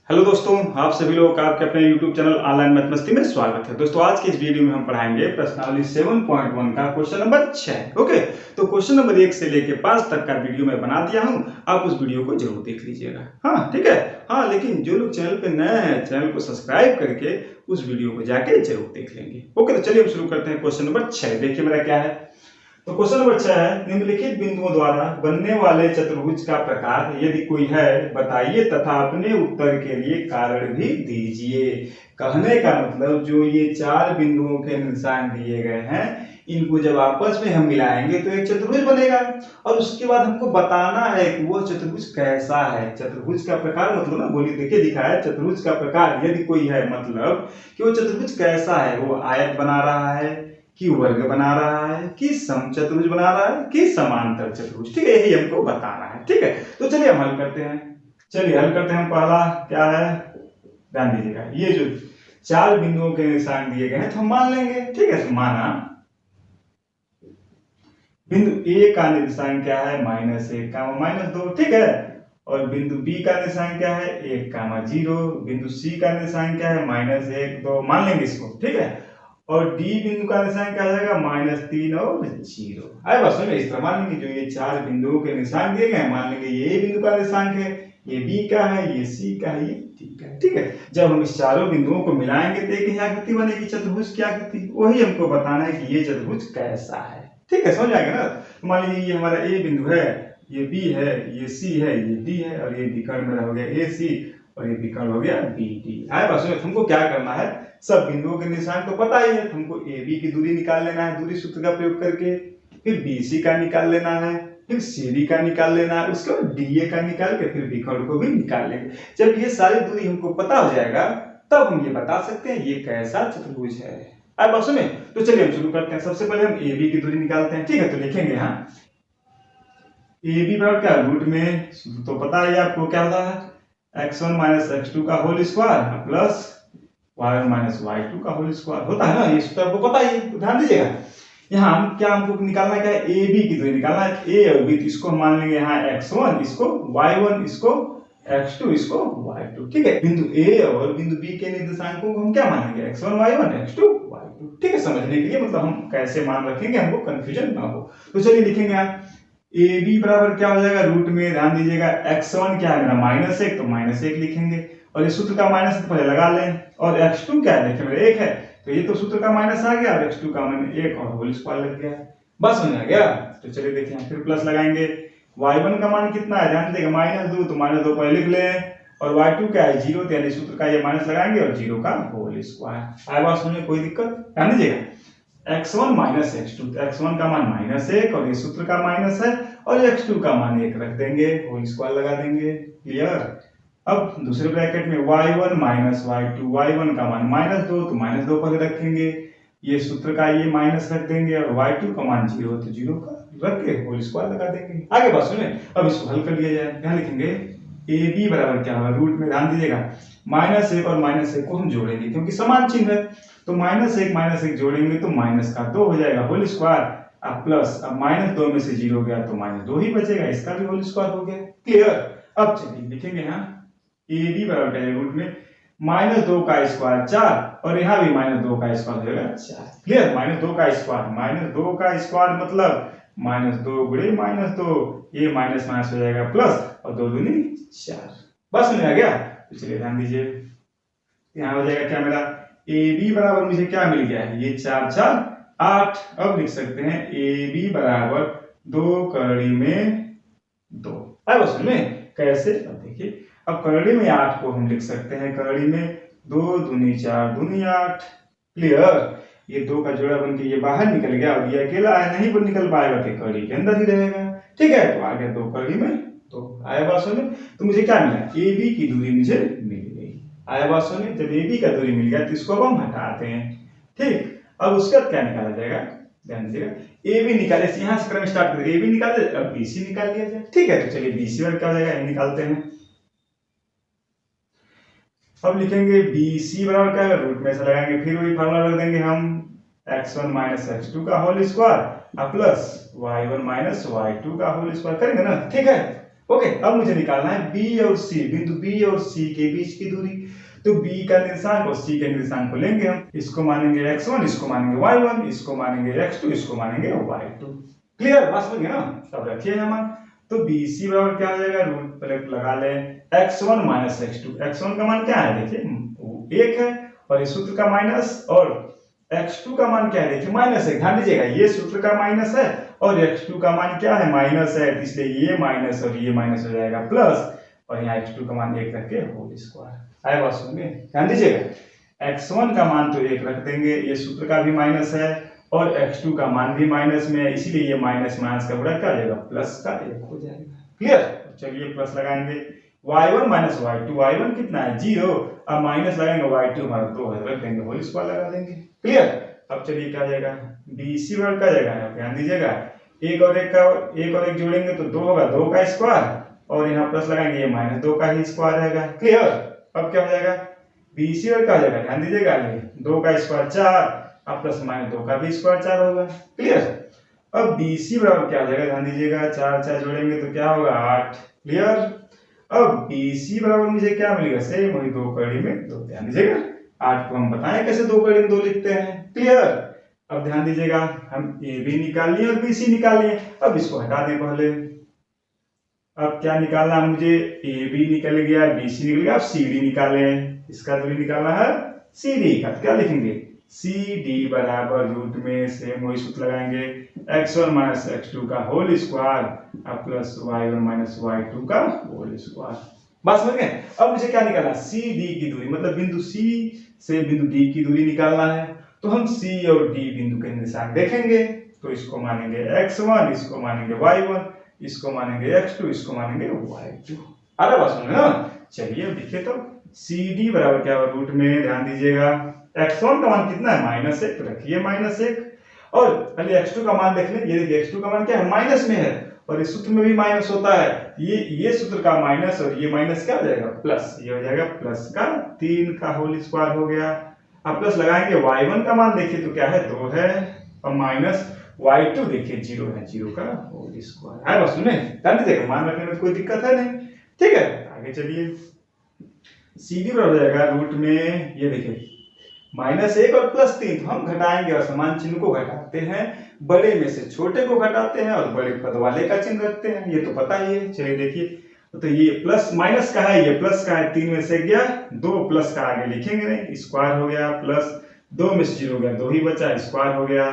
Hello दोस्तों, आप सभी लोगों का आपके अपने YouTube चैनल ऑनलाइन मैथ मस्ती में स्वागत है। दोस्तों, आज की इस वीडियो में हम पढ़ाएंगे प्रश्नावली 7.1 का क्वेश्चन नंबर 6। ओके, तो क्वेश्चन नंबर 1 से लेके 5 तक का वीडियो मैं बना दिया हूं, आप उस वीडियो को जरूर देख लीजिएगा। हाँ, ठीक है। हाँ, लेकिन जो लोग चैनल पे नए हैं, चैनल को सब्सक्राइब करके उस वीडियो को जाके जरूर देख लेंगे। ओके, तो चलिए हम शुरू करते हैं। क्वेश्चन नंबर 6 देखिए मेरा क्या है। तो क्वेश्चन नंबर 6 है, निम्नलिखित बिंदुओं द्वारा बनने वाले चतुर्भुज का प्रकार यदि कोई है बताइए तथा अपने उत्तर के लिए कारण भी दीजिए। कहने का मतलब जो ये 4 बिंदुओं के निशान दिए गए हैं, इनको जब आपस में हम मिलाएंगे तो एक चतुर्भुज बनेगा और उसके बाद हमको बताना है कि वो चतुर्भुज कैसा है। चतुर्भुज का प्रकार मतलब ना, बोलिए देखिए दिखा है, चतुर्भुज का प्रकार यदि कोई है मतलब कि वो चतुर्भुज कैसा है। वो आयत बना रहा है कि वर्ग बना रहा है कि समचतुर्भुज बना रहा है कि समांतर चतुर्भुज। ठीक है, यही हमको बताना है। ठीक है, तो चलिए हम हल करते हैं। चलिए हल करते हैं। हम पहला क्या है, ध्यान दीजिएगा, ये जो 4 बिंदुओं के निशान दिए गए हैं तो हम मान लेंगे। ठीक है, तो माना बिंदु ए का निशान क्या है, -1 -2। ठीक है, और बिंदु बी का निशान क्या है, 1 0। बिंदु सी का निशान क्या है, -1 2, मान लेंगे इसको। ठीक है, और डी बिंदु का निशान क्या आ जाएगा, -3 और 0। आए बस में इस तरह मान लेंगे जो ये 4 बिंदुओं के निशान दिए गए, मान लेंगे ये बिंदु का निशान है, ये बी का है, ये सी का है, ये डी का है। ठीक है, जब हम इस चारों बिंदुओं को मिलाएंगे तो एक ही आकृति बनेगी, चतुर्भुज की आकृति। वही हमको बताना है कि ये चतुर्भुज कैसा है। ठीक है, समझ आएगा ना। तो मान लीजिए ये हमारा ए बिंदु है, ये बी है, ये सी है, ये डी है, और ये विकर्ण मेरा हो गया ए सी, और ये विकर्ण हो गया बी डी। आए बस में हमको क्या करना है, सब बिंदुओं के निशान तो पता ही है, हमको ए बी की दूरी निकाल लेना है दूरी सूत्र का प्रयोग करके, फिर बी सी का निकाल लेना है, फिर सी डी का निकाल लेना है, उसके बाद डी ए का निकाल के फिर विकर्ण को भी निकाल लेंगे। जब ये सारी दूरी हमको पता हो जाएगा तब हम ये बता सकते हैं ये कैसा चतुर्भुज है। अब बात सुने, तो चलिए हम शुरू करते हैं। सबसे पहले हम ए बी की दूरी निकालते हैं। ठीक है, तो लिखेंगे हाँ, ए बी बराबर क्या, रूट में तो पता है आपको क्या होता है, x1 - x2 का whole square plus y1 - y2 का होल स्क्वायर होता है ना। ये सूत्र आपको पता ही है, तो ध्यान दीजिएगा। यहाँ हम क्या, हमको निकालना क्या है, ए बी की दूरी निकालना है। ए और बी, इसको हम मान लेंगे यहाँ x1, इसको y1, इसको x2, इसको y2। ठीक है, बिंदु ए और बिंदु बी के निर्देशांकों को हम क्या मानेंगे, x1 y1 x2 y2। ठीक है, समझने के लिए मतलब हम कैसे मान रखेंगे, हमको कंफ्यूजन ना हो। तो चलिए लिखेंगे यहाँ ए बी बराबर क्या हो जाएगा, रूट में ध्यान दीजिएगा x1 क्या है मेरा -1, तो -1 लिखेंगे, और ये सूत्र का माइनस तो पहले लगा लें, और x2 क्या है देखिए मेरा 1 है, तो ये तो सूत्र का माइनस आ गया, और x2 का मैंने 1 और होल स्क्वायर लग गया, बस हो गया। तो चलिए देखिए फिर प्लस लगाएंगे, y1 का मान कितना है ध्यान दीजिएगा -2, तो -2 पहले लिख लें, और y2 क्या है 0, यानी सूत्र का ये माइनस लगाएंगे और 0 का होल स्क्वायर। आए बात सुनिए, कोई दिक्कत, ध्यान दीजिएगा x1 - x2, x1 का मान -1 और ये सूत्र का माइनस है, और x2 का मान 1 रख देंगे, होल स्क्वायर लगा देंगे। क्लियर। अब दूसरे ब्रैकेट में y1 - y2, y1 का मान -2, तो -2 पहले रखेंगे, ये सूत्र का ये माइनस रख देंगे, और y2 का मान 0, तो 0 का रख के होल स्क्वायर लगा देंगे। आगे बात सुनिए, अब इसको हल कर लिया जाए। यहाँ लिखेंगे ए बी बराबर क्या होगा, रूट में ध्यान दीजिएगा -1 और -1 को हम जोड़ेंगे क्योंकि समान चिन्ह है, तो -1 जोड़ेंगे तो -2 हो जाएगा होल स्क्वायर, अब प्लस, अब -2 में से 0 गया तो -2 ही बचेगा, इसका भी होल स्क्वायर हो गया। क्लियर। अब चलिए लिखेंगे यहाँ ए बी बराबर क्या है, रूट में -2 का स्क्वायर 4, और यहाँ भी -2 का स्क्वायर हो जाएगा 4। क्लियर। -2 का स्क्वायर मतलब -2 गुणे -2, ये माइनस माइनस हो जाएगा प्लस, और 2 दूनी 4, बस में आ गया। तो चलिए ध्यान दीजिए, यहाँ हो जाएगा क्या मेरा, ए बी बराबर मुझे क्या मिल गया है, ये 4 4 8। अब लिख सकते हैं ए बी बराबर 2 करड़ी में 2। अब उसमें कैसे, अब देखिए, अब करड़ी में 8 को हम लिख सकते हैं, करड़ी में 2 दूनी 4 दूनी 8। क्लियर। ये 2 का जोड़ा बन के ये बाहर निकल गया, और ये अकेला है, नहीं निकल पाएगा तो कड़ी के अंदर ही रहेगा। ठीक है, तो आ गया 2 कड़ी में 2। आया बात सुने, तो मुझे क्या मिला, ए बी की दूरी मुझे मिल गई। आया बात सुने, जब ए बी का दूरी मिल गया तो इसको अब हम हटाते हैं। ठीक, अब उसका क्या निकाला जाएगा, ध्यान दीजिएगा, ए बी निकाले, यहाँ से क्रम स्टार्ट करते, ए बी निकाले, अब बी सी निकाल लिया जाए। ठीक है, तो चलिए बी सी और क्या हो जाएगा, ये निकालते हैं। अब लिखेंगे बी सी बराबर क्या है, रूट में से लगाएंगे, फिर वही फार्मूला रख देंगे हम, x1 - x2 का whole square plus y1 - y2 का होल स्क्वायर करेंगे ना। ठीक है, ओके, अब मुझे निकालना है बी और सी, बिंदु बी और सी के बीच की दूरी। तो बी का निर्देशांक और सी के निर्देशांक को लेंगे हम, इसको मानेंगे x1, इसको मानेंगे y1, इसको मानेंगे x2, इसको मानेंगे y2। क्लियर, बात समझ गए ना। अब रखिए हम, तो BC बराबर क्या हो जाएगा, रूट पर लगा ले x1 माइनस x2। x1 का मान क्या है देखिए 1 है, और इस सूत्र का माइनस, और x2 का मान क्या है देखिए -1। ध्यान दीजिएगा ये सूत्र का माइनस है और x2 का मान क्या है माइनस है, इसलिए ये माइनस और ये माइनस हो जाएगा प्लस, और यहाँ x2 का मान 1 रखे होल स्क्वायर। आए बात सुनिए, ध्यान दीजिएगा x1 का मान तो 1 रख देंगे, ये सूत्र का भी माइनस है और x2 का मान भी माइनस में है, इसीलिए ये माइनस माइनस का बड़ा क्या हो जाएगा, प्लस का 1 हो जाएगा। क्लियर, चलिए प्लस लगाएंगे y1 माइनस y2, y1 कितना है 0, अब माइनस लगाएंगे y2 हमारा 2 है, रख देंगे होल स्क्वायर लगा देंगे। क्लियर, अब चलिए क्या जाएगा BC बराबर क्या जाएगा, ध्यान दीजिएगा एक और एक जोड़ेंगे तो 2 होगा, 2 का स्क्वायर, और यहाँ प्लस लगाएंगे ये -2 का ही स्क्वायर रहेगा। क्लियर, अब क्या हो जाएगा BC बराबर क्या हो जाएगा, ध्यान दीजिएगा ये 2 का स्क्वायर 4, अब प्लस -2 का भी स्क्वायर 4 होगा। क्लियर, अब BC बराबर क्या हो जाएगा, ध्यान दीजिएगा 4 4 जोड़ेंगे तो क्या होगा 8। क्लियर, अब BC बराबर मुझे क्या मिलेगा, सेम वही 2 कड़ी में 2। ध्यान दीजिएगा 8 को हम बताएं कैसे 2 कड़ी में 2 लिखते हैं। क्लियर, अब ध्यान दीजिएगा हम AB निकाल लिए और BC निकाल लिए, अब इसको हटा दें पहले। अब क्या निकालना है मुझे, AB निकल गया, BC निकल गया, अब CD निकालें, इसका दूरी निकालना है CD का, तो क्या लिखेंगे CD बराबर रूट में सेम वही सूत्र लगाएंगे x1 माइनस x2 का होल स्क्वायर अब प्लस y1 माइनस y2 का होल स्क्वायर। बस समझ गए। अब मुझे क्या निकालना है, CD की दूरी, मतलब बिंदु C से बिंदु D की दूरी निकालना है। तो हम C और D बिंदु के निर्देशांक देखेंगे, तो इसको मानेंगे x1, इसको मानेंगे y1, इसको मानेंगे x2, इसको मानेंगे y2। अरे बस समझ ना। चलिए देखिए तो CD बराबर क्या होगा, रूट में ध्यान दीजिएगा x1 का मान कितना है -1, तो रखिए -1, और पहले x2 का मान देख लें। ये देखिए x2 का मान क्या है, माइनस में है, और इस सूत्र में भी माइनस होता है, ये सूत्र का माइनस और ये माइनस क्या हो जाएगा प्लस, ये हो जाएगा प्लस का 3 का होल स्क्वायर हो गया। अब प्लस लगाएंगे y1 का मान देखिए तो क्या है 2 है, और माइनस y2 देखिए 0 है, 0 का होल स्क्वायर है। बस सुने, ध्यान दीजिएगा मान रखने में कोई दिक्कत है नहीं। ठीक है, आगे चलिए CD बराबर हो जाएगा रूट में, ये देखिए -1 और +3, तो हम घटाएंगे और समान चिन्ह को घटाते हैं, बड़े में से छोटे को घटाते हैं और बड़े पद वाले का चिन्ह रखते हैं, ये तो पता ही है। चलिए देखिए, तो ये प्लस माइनस का है, ये प्लस का है, 3 में से गया 2, प्लस का आगे लिखेंगे नहीं, स्क्वायर हो गया, प्लस 2 में से 0 गया 2 ही बचा, स्क्वायर हो गया।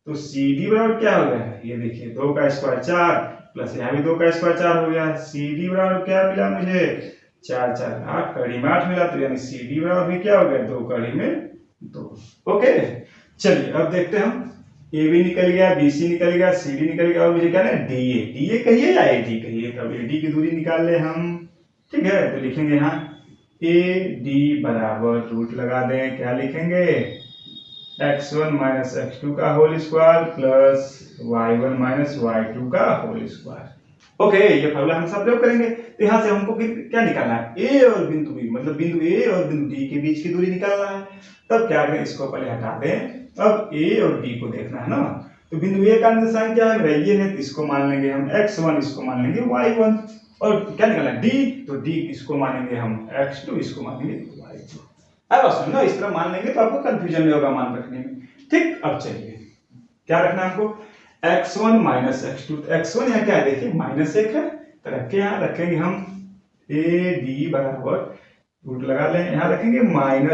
तो CD बराबर क्या हो गया, ये देखिए 2 का स्क्वायर 4, प्लस यहाँ भी 2 का स्क्वायर 4 हो गया। CD बराबर क्या मिला मुझे 4 4 8, कड़ी में 8 मिला, तो यानी CD बराबर भी क्या हो गया 2 कड़ी में 2। ओके, चलिए अब देखते हैं हम, AB निकल गया, BC निकल गया, CD निकल गया, और मुझे क्या है DA कहिए या AD कहिए। तब AD की दूरी निकाल ले हम। ठीक है, तो लिखेंगे यहाँ AD बराबर रूट लगा दें, क्या लिखेंगे x1 माइनस x2 का whole square plus y1 minus y2 का होल स्क्वायर। ओके, ये फॉर्मूला हम सब प्रयोग करेंगे। तो यहाँ से हमको क्या निकालना है, A और बिंदु B, मतलब बिंदु A और बिंदु D के बीच की दूरी निकालना है। तब क्या करें, इसको पहले हटा दें, अब A और D को देखना है ना। तो बिंदु A का निर्देशांक क्या है, ये है, तो इसको मान लेंगे हम x1, इसको मान लेंगे y1, और क्या निकालना है D, तो D इसको मानेंगे हम x2, इसको मानेंगे y2। अब सुनो, इस तरह मान लेंगे तो आपको कंफ्यूजन नहीं होगा मान रखने में। ठीक, अब चलिए क्या रखना है हमको, x1 माइनस x2, x1 यहाँ क्या है देखिए -1 है, तो रखे यहाँ रखेंगे हम AD बराबर रूट लगा लें, यहाँ रखेंगे -1,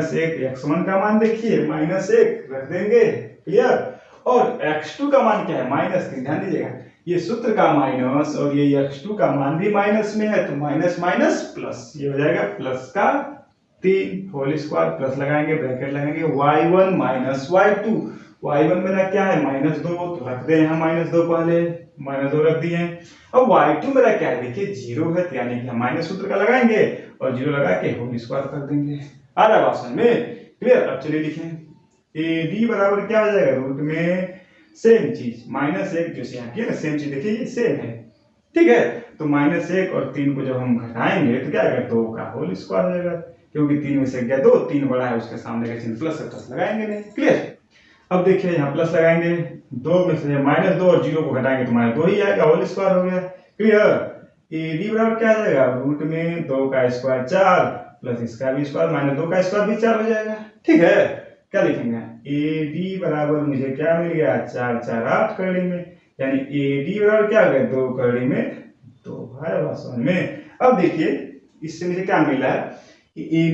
x1 का मान देखिए -1 रख देंगे। क्लियर, और x2 का मान क्या है -3, ध्यान दीजिएगा ये सूत्र का माइनस और ये x2 का मान भी माइनस में है, तो माइनस माइनस प्लस, ये हो जाएगा प्लस का 3 होल स्क्वायर, प्लस लगाएंगे ब्रैकेट लगाएंगे y1 माइनस y2, y1 मेरा क्या है -2, तो रख दे यहाँ -2, पहले -2 रख दिए। अब y2 मेरा क्या है देखिए 0 है, यानी कि हम माइनस सूत्र का लगाएंगे और 0 लगा के होल स्क्वायर कर देंगे। आ रहा है बात में। क्लियर, अब चलिए लिखें AD बराबर क्या हो जाएगा, रूट में सेम चीज -1 जो यहाँ की है ना, सेम चीज देखिए ये सेम है। ठीक है, तो -1 और 3 को जब हम घटाएंगे तो क्या आएगा 2 का होल स्क्वायर हो जाएगा, क्योंकि 3 में से गया 2, 3 बड़ा है, उसके सामने का चिन्ह प्लस है, प्लस लगाएंगे नहीं। क्लियर, अब देखिए यहाँ प्लस लगाएंगे, 2 में से -2 और 0 को घटाएंगे तो -2 ही आएगा, होल स्क्वायर हो गया। क्लियर, ए डी बराबर क्या आ जाएगा, रूट में 2 का स्क्वायर 4 प्लस इसका भी स्क्वायर माइनस 2 का स्क्वायर भी 4 हो जाएगा। ठीक है, क्या लिखेंगे, ए डी बराबर मुझे क्या मिल गया, 4 4 8 करड़ी में, यानी ए डी बराबर क्या हो गया, 2 करड़ी में 2 है। बात समझ में। अब देखिए इससे मुझे क्या मिला है कि ए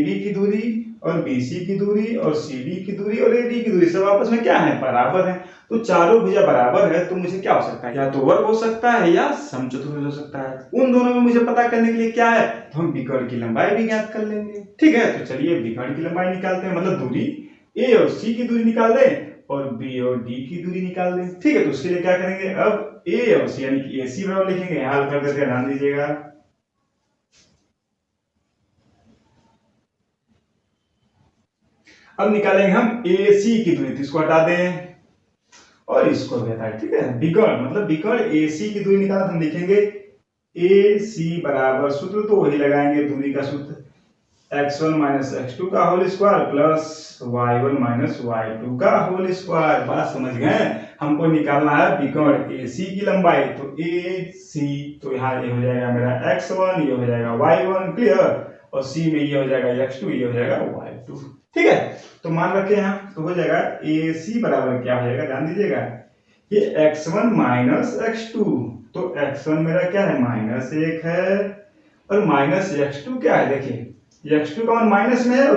बी की दूरी और बी सी की दूरी और सी डी की दूरी और ए डी की दूरी सब आपस में क्या है, बराबर है। तो चारों भुजा बराबर है तो मुझे क्या हो सकता है, या तो वर्ग हो सकता है या समचतुर्भुज हो सकता है। उन दोनों में मुझे पता करने के लिए क्या है, तो हम विकर्ण की लंबाई भी ज्ञात कर लेंगे। ठीक है, तो चलिए विकर्ण की लंबाई निकालते हैं, मतलब दूरी ए और सी की दूरी निकाल दें और बी और डी की दूरी निकाल दें। ठीक है, तो उसके लिए क्या करेंगे, अब ए और सी यानी कि ए सी बराबर लिखेंगे, हल कर देते हैं, ध्यान दीजिएगा। अब निकालेंगे हम ए सी की दूरी, तो इसको हटा दें और इसको भी हटाएं। ठीक है, विकर्ण मतलब विकर्ण ए सी की दूरी निकालना, हम लिखेंगे ए सी बराबर, सूत्र तो वही लगाएंगे, दूरी का सूत्र x1 माइनस x2 का whole square plus y1 minus y2 का होल स्क्वायर। बात समझ गए, हमको निकालना है विकर्ण ए सी की लंबाई, तो ए सी, तो यहाँ ये हो जाएगा मेरा x1, ये हो जाएगा y1, क्लियर, और सी में ये हो जाएगा x2, ये हो जाएगा y2। ठीक है, तो मान रखे हैं, तो हो जाएगा ए सी बराबर क्या हो जाएगा, ध्यान दीजिएगा, ये x1 माइनस x2, तो x1 मेरा क्या है, -1 है, और माइनस x2 क्या है, देखिए x2 का मान माइनस में है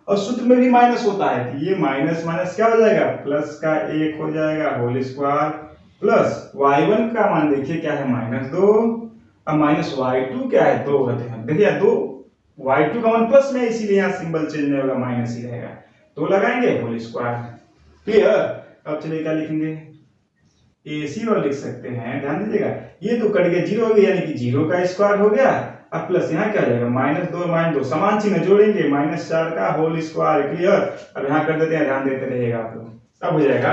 और सूत्र में भी माइनस होता है, तो ये माइनस माइनस क्या हो जाएगा, प्लस का 1 हो जाएगा होल स्क्वायर, प्लस y1 का मान देखिए क्या है, -2, और माइनस y2 क्या है, 2 होते हैं। देखिए 2, y2 का मान प्लस में, इसीलिए यहाँ सिंबल चेंज नहीं होगा, माइनस ही रहेगा, तो लगाएंगे होल स्क्वायर। क्लियर, अब चलिए क्या लिखेंगे, ए सी और लिख सकते हैं, ध्यान दीजिएगा, ये तो कट गया, 0 हो गया, यानी कि 0 का स्क्वायर हो गया, अब प्लस यहाँ क्या हो जाएगा, -2 समान चिन्ह जोड़ेंगे, -4 का होल स्क्वायर। क्लियर, अब यहाँ कर देते हैं, ध्यान देते रहिएगा आप लोग। अब हो जाएगा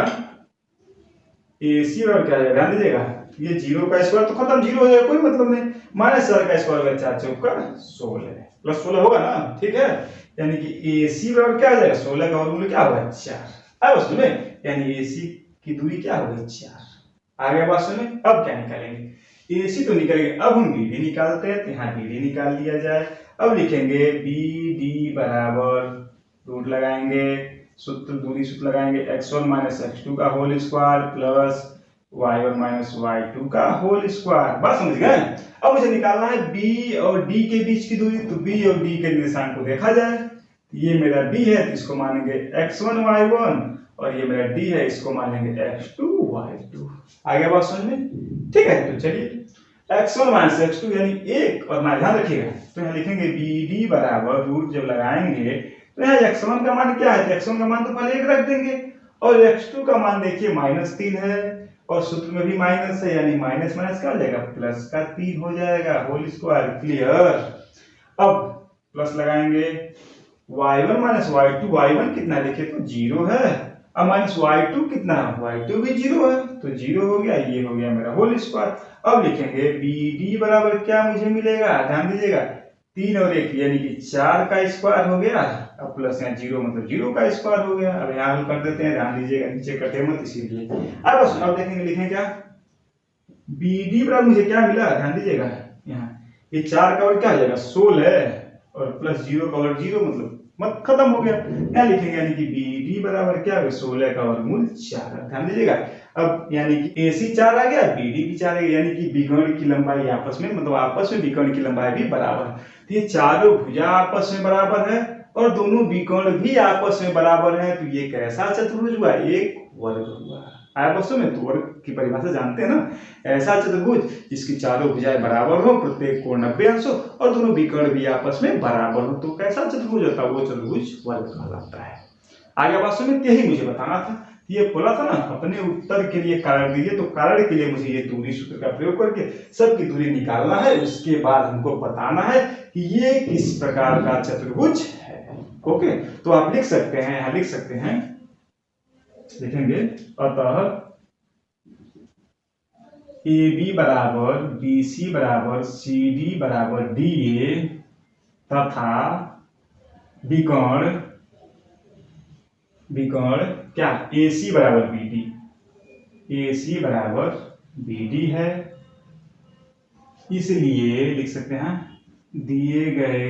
ए सी और क्या हो जाएगा, ध्यान दीजिएगा, ये 0 का स्क्वायर तो खत्म, 0 हो जाएगा, कोई मतलब नहीं, -4 का स्क्वायर होगा, 4 चौक का 16 प्लस 16 होगा ना। ठीक है, यानी कि ए सी बराबर क्या हो जाएगा, 16 का वर्गमूल क्या होगा, 4। अब सुने, यानी ए सी की दूरी क्या होगी, 4। आगे बात सुने, अब क्या निकालेंगे, ए सी तो निकलेंगे, अब हम बी डी निकालते हैं, तो यहाँ बी डी निकाल लिया जाए। अब लिखेंगे बी डी बराबर, रूट लगाएंगे, सूत्र दूरी सूत्र लगाएंगे, x1 माइनस x2 का whole square plus y1 minus y2 का होल स्क्वायर। बात समझ गए। अब मुझे निकालना है b और d के बीच की दूरी, तो b और d के निर्देशांक को देखा जाए, ये मेरा b है तो इसको मानेंगे x1 y1, और ये मेरा d है, इसको मानेंगे x2 y2। आगे बात समझ में। ठीक है, तो चलिए x1 माइनस x2 यानी 1, और ना ध्यान रखिएगा, तो यहाँ लिखेंगे bd बराबर, रूट जब लगाएंगे तो यहाँ x1 का मान क्या है, तो x1 का मान तो पहले 1 रख देंगे, और x2 का मान देखिए -3 है, और सूत्र में भी माइनस है, यानी माइनस माइनस क्या हो जाएगा, प्लस का 3 हो जाएगा होल स्क्वायर। क्लियर, अब प्लस लगाएंगे, y1 माइनस y2, y1 कितना देखिए तो 0 है, अब माइनस y2 कितना है, y2 भी 0 है, तो 0 हो गया, ये हो गया मेरा होल स्क्वायर। अब लिखेंगे bd बराबर क्या मुझे मिलेगा, ध्यान दीजिएगा, 3 और 1 यानी कि 4 का स्क्वायर हो गया, अब प्लस यहाँ 0 मतलब 0 का स्क्वायर हो गया। अब यहाँ हल कर देते हैं, ध्यान दीजिएगा, नीचे कटे मत इसीलिए। अब देखेंगे, लिखें क्या, bd बराबर मुझे क्या मिला, ध्यान दीजिएगा, यहाँ ये 4 का और क्या हो जाएगा 16, और प्लस 0 का और 0 मतलब मत खत्म हो गया, क्या लिखेंगे, यानी कि bd बराबर क्या होगा, 16 का वर्गमूल 4। ध्यान दीजिएगा, अब यानी कि AC 4 आ गया, BD भी 4 आ गया, यानी कि विकर्ण की लंबाई आपस में, मतलब आपस में विकर्ण की लंबाई भी बराबर है। तो ये चारों भुजा आपस में बराबर है और दोनों विकर्ण भी आपस में बराबर है, तो ये कैसा चतुर्भुज हुआ, एक वर्ग हुआ। आपस में तो वर्ग की परिभाषा जानते हैं ना, ऐसा चतुर्भुज जिसकी चारों भुजाएं बराबर हो, प्रत्येक कोण 90 अंश हो, और दोनों विकर्ण भी आपस में बराबर हो, तो कैसा चतुर्भुज होता है, वो चतुर्भुज वर्ग कहलाता है। आगे बात में यही मुझे बताना था, ये बोला था ना, अपने उत्तर के लिए कारण दीजिए, तो कारण के लिए मुझे ये दूरी सूत्र का प्रयोग करके सबकी दूरी निकालना है, उसके बाद हमको बताना है कि ये किस प्रकार का चतुर्भुज है। ओके, तो आप लिख सकते हैं, यहाँ लिख सकते हैं, लिखेंगे, अतः AB बराबर BC बराबर CD बराबर DA तथा विकर्ण क्या, AC बराबर BD, AC बराबर BD है, इसलिए लिख सकते हैं दिए गए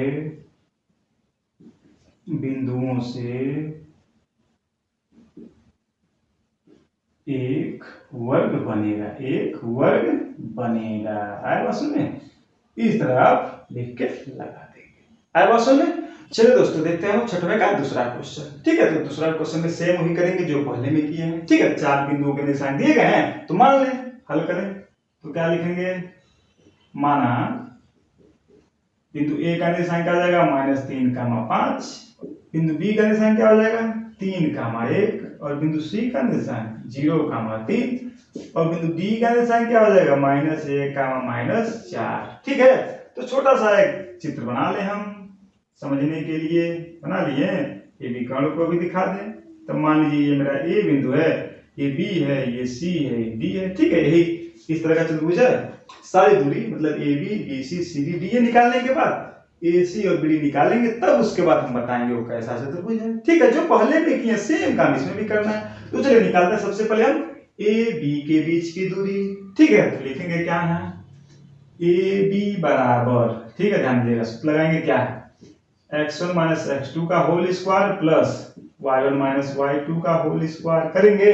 बिंदुओं से एक वर्ग बनेगा, एक वर्ग बनेगा। आए बात समझ में? इस तरह आप लिख के लगा देंगे। आए बात समझ में? चलिए दोस्तों देखते हैं छठवें का दूसरा क्वेश्चन। ठीक है, तो दूसरा क्वेश्चन में सेम वही करेंगे जो पहले में किए हैं। ठीक है, 4 बिंदुओं के निशान दिए गए हैं तो मान लें, हल करें तो क्या लिखेंगे, माना बिंदु ए का निशान क्या हो जाएगा -3, 5। बिंदु बी का निशान क्या हो जाएगा 3, 1 और बिंदु सी का निशान 0, 3 और बिंदु डी का निशान क्या हो जाएगा -1, -4। ठीक है, तो छोटा सा एक चित्र बना ले हम समझने के लिए। बना लिए, ये भी कर्ण को भी दिखा दें। तो मान लीजिए ये मेरा ए बिंदु है, ये बी है, ये सी है, ये डी है। ठीक है, यही इस तरह का चतुर्भुज है। सारी दूरी मतलब A B C C D D निकालने के बाद ए सी और बी डी निकालेंगे, तब उसके बाद हम बताएंगे वो कैसा चतुर्भुज है। ठीक है, जो पहले में किए सेम काम इसमें भी करना है। तो चलिए निकालते हैं। सबसे पहले हम ए बी के बीच की दूरी। ठीक है, तो लिखेंगे क्या है ए बी बराबर, ठीक है ध्यान दीजिएगा, सूत्र लगाएंगे क्या है x1 - x2 का whole square plus y1 - y2 का होल स्क्वायर। करेंगे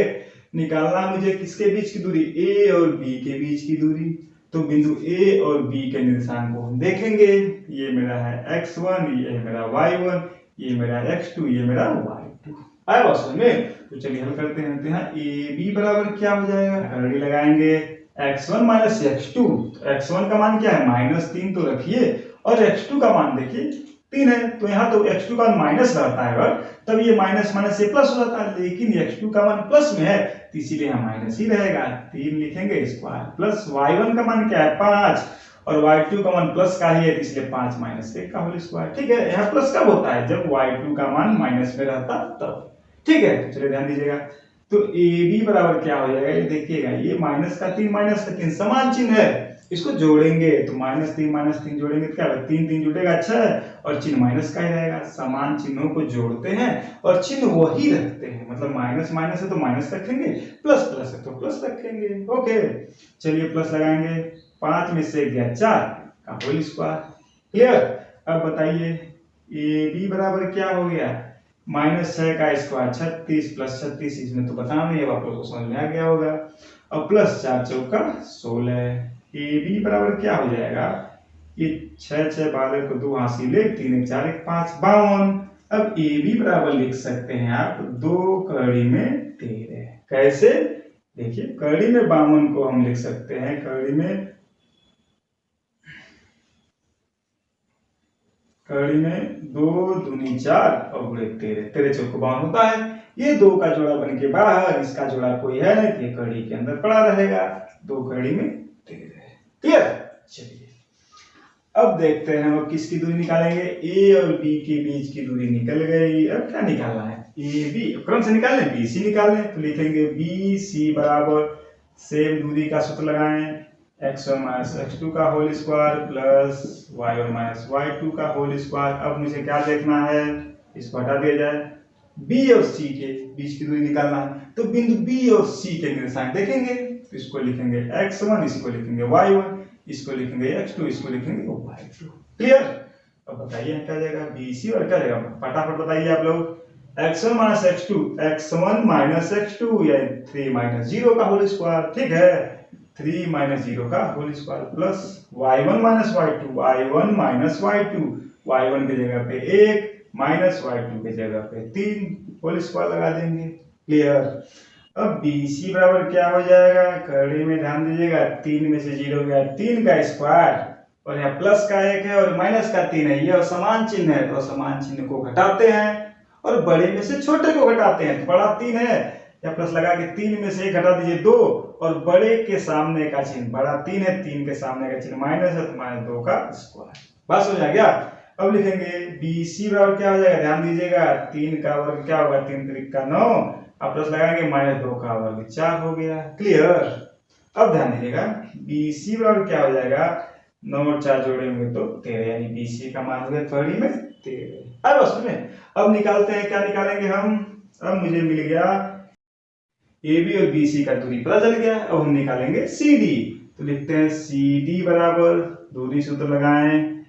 निकालना मुझे किसके बीच की दूरी, ए और बी के बीच की दूरी। तो बिंदु ए और बी के निशान को हम देखेंगे, ये मेरा है x1, ये है मेरा y1, ये मेरा x2, ये मेरा y2। आया बात समझ में? तो चलिए हल करते हैं। ए बी बराबर क्या हो जाएगा, करड़ी लगाएंगे x1 - x2। x1 का मान क्या है -3 तो रखिए, और x2 का मान देखिए 3 है, तो यहाँ तो x2 का मान माइनस रहता है अगर, तब ये माइनस माइनस से प्लस हो जाता है, लेकिन x2 का मान प्लस में है तो इसीलिए यहाँ माइनस ही रहेगा। 3 लिखेंगे स्क्वायर प्लस y1 का मान क्या है 5 और y2 का मान प्लस का ही है, इसलिए 5 - 1 का होल स्क्वायर। ठीक है, यहाँ प्लस कब होता है जब y2 का मान माइनस में रहता तब। ठीक है, चलिए ध्यान दीजिएगा। तो ए बी बराबर क्या हो जाएगा, ये देखिएगा, ये -3 समान चिन्ह है, इसको जोड़ेंगे तो -3 जोड़ेंगे तो क्या होगा 3 3 जुड़ेगा, अच्छा है, और चिन्ह माइनस का ही रहेगा। समान चिन्हों को जोड़ते हैं और चिन्ह वही रखते हैं, मतलब माइनस माइनस है तो माइनस रखेंगे, प्लस प्लस है तो प्लस रखेंगे। ओके, चलिए प्लस लगाएंगे, 5 में से गया 4 का होल स्क्वायर। क्लियर? अब बताइए ए बी बराबर क्या हो गया, -6 का स्क्वायर 36 प्लस 36, इसमें तो बताना नहीं है, आप लोगों को समझ में आ गया होगा। और प्लस 4 चौका 16। ए बी बराबर क्या हो जाएगा, ये 6 6 12 को 2 हासिल 3 1 4 1 5 52। अब ए बी बराबर लिख सकते हैं आप 2 कड़ी में 13। कैसे, देखिए कड़ी में 52 को हम लिख सकते हैं, कड़ी में 2 दूनी 4 और गुणे 13, 13 चौको 52 होता है। ये 2 का जोड़ा बन के बाहर, इसका जोड़ा कोई है नहीं, तो ये कड़ी के अंदर पड़ा रहेगा, 2 कड़ी में 13। क्लियर? चलिए अब देखते हैं हम किसकी दूरी निकालेंगे, ए और बी के बीच की दूरी निकल गई। अब क्या निकालना है, ए बी क्रम से निकाल लें, बी सी निकाल लें, तो लिखेंगे बी सी बराबर सेम दूरी का सूत्र लगाएं x1 - x2 का whole square plus y1 - y2 का होल स्क्वायर। अब मुझे क्या देखना है, इसको हटा दिया जाए, b और c के बीच की दूरी निकालना है। तो बिंदु b और c के निशान देखेंगे, तो इसको लिखेंगे x1, इसको लिखेंगे y1, इसको लिखेंगे x2, इसको लिखेंगे y2। क्लियर? अब बताइए क्या जाएगा bc और क्या जाएगा, फटाफट बताइए आप लोग। x1 - x2 या 3 - 0 का होल स्क्वायर। ठीक है, 3 - 0 का whole square plus y1 - y2, y1 की जगह पे 1 माइनस y2 की जगह पे 3 होल स्क्वायर लगा देंगे। क्लियर? अब BC बराबर क्या हो जाएगा, कड़ी में ध्यान दीजिएगा, 3 में से 0 गया 3 का स्क्वायर, और यहाँ प्लस का 1 है और माइनस का 3 है, ये असमान चिन्ह है, तो असमान चिन्ह को घटाते हैं और बड़े में से छोटे को घटाते हैं। तो बड़ा 3 है, या प्लस लगा के 3 में से 1 घटा दीजिए 2, और बड़े के सामने का चिन्ह बड़ा 3 है, 3 के सामने का चिन्ह माइनस है, तो -2 का स्क्वायर। बस हो जाएगा। अब लिखेंगे BC बराबर क्या हो जाएगा, ध्यान दीजिएगा, 3 का वर्ग क्या होगा, 3 3 का 9, अब प्लस लगाएंगे -2 का वर्ग 4 हो गया। क्लियर? अब ध्यान दीजिएगा, BC बराबर क्या हो जाएगा, 9 और 4 जोड़ेंगे तो 13, यानी BC का मान हो गया कड़ी में 13। अब बस में अब निकालते हैं, क्या निकालेंगे हम, अब मुझे मिल गया AB और BC का दूरी पता चल गया। अब हम निकालेंगे CD, तो लिखते हैं सी डी बराबर, दूरी सूत्र लगाएं,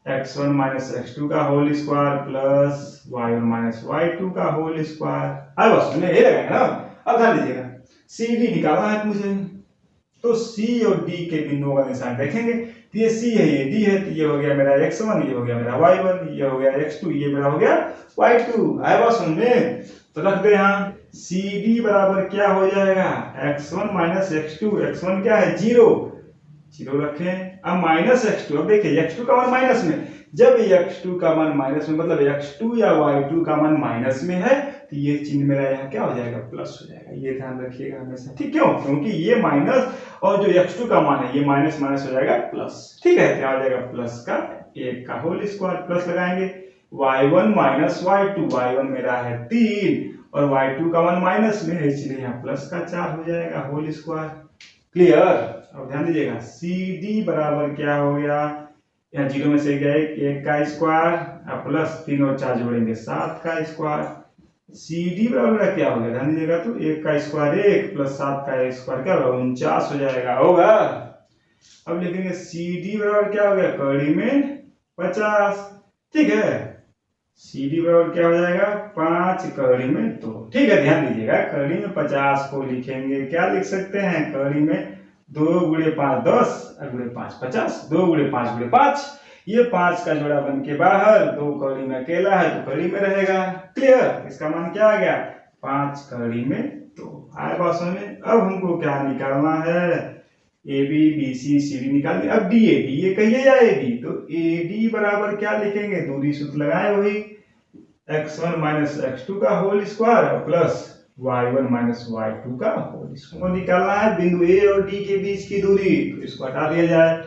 x1 माइनस x2 का whole square plus y1 minus y2 का होल स्क्वायर। अब बस ये लगाएंगे ना। अब ध्यान दीजिएगा, सी डी निकालना है मुझे, तो C और D के बिंदुओं का निशान देखेंगे। तो ये C है, ये D है, तो ये हो गया मेरा x1, ये हो गया मेरा y1, ये हो गया x2, ये मेरा हो गया y2। आए बात समझ में? तो रख दे यहाँ CD बराबर क्या हो जाएगा, x1 माइनस x2। x1 क्या है, 0 रखें। अब माइनस x2, अब देखिए x2 का मान माइनस में, जब x2 का मान माइनस में मतलब x2 या y2 का मान माइनस में है, तो ये चिन्ह मेरा यहाँ क्या हो जाएगा, प्लस हो जाएगा। ये ध्यान रखिएगा हमेशा, ठीक? क्यों? क्योंकि ये माइनस और जो x2 का मान है ये माइनस माइनस हो जाएगा प्लस, ठीक है? क्या हो जाएगा, प्लस का 1 का होल स्क्वायर, प्लस लगाएंगे y1 माइनस y2, y1 मेरा है 3 और y2 का मान माइनस में है, इसलिए यहाँ प्लस का 4 हो जाएगा होल स्क्वायर। क्लियर? अब ध्यान दीजिएगा, सी डी बराबर क्या हो गया, यहाँ 0 में से गए 1 का स्क्वायर प्लस 3 और 4 जोड़ेंगे 7 का स्क्वायर। सी डी बराबर क्या हो गया, ध्यान दीजिएगा, तो 1 का स्क्वायर 1 प्लस 7 का स्क्वायर क्या होगा, 49 हो जाएगा। होगा? अब लिखेंगे सी डी बराबर क्या हो गया, कड़ी में 50, ठीक है? सी डी बराबर क्या हो जाएगा, 5 कड़ी में 2, ठीक है? ध्यान दीजिएगा, कड़ी में 50 को लिखेंगे, क्या लिख सकते हैं, कड़ी में 2 गुणे 5 10 और गुणे 5 50, 2 गुणे 5 गुणे 5, ये 5 का जोड़ा बन के बाहर, 2 कड़ी में अकेला है तो कड़ी में रहेगा। क्लियर? इसका मान क्या आ गया, 5 कड़ी में 2। आए बात समझ में? अब हमको क्या निकालना है, A B B C C D निकाल दिया। अब डी ए कहिए या ए डी, तो ए डी बराबर क्या लिखेंगे, दूरी सूत्र लगाए वही, x1 माइनस x2 का whole square plus y1 minus y2 का होल स्क्वायर। निकालना है बिंदु ए और डी के बीच की दूरी, तो इसको हटा दिया जाए।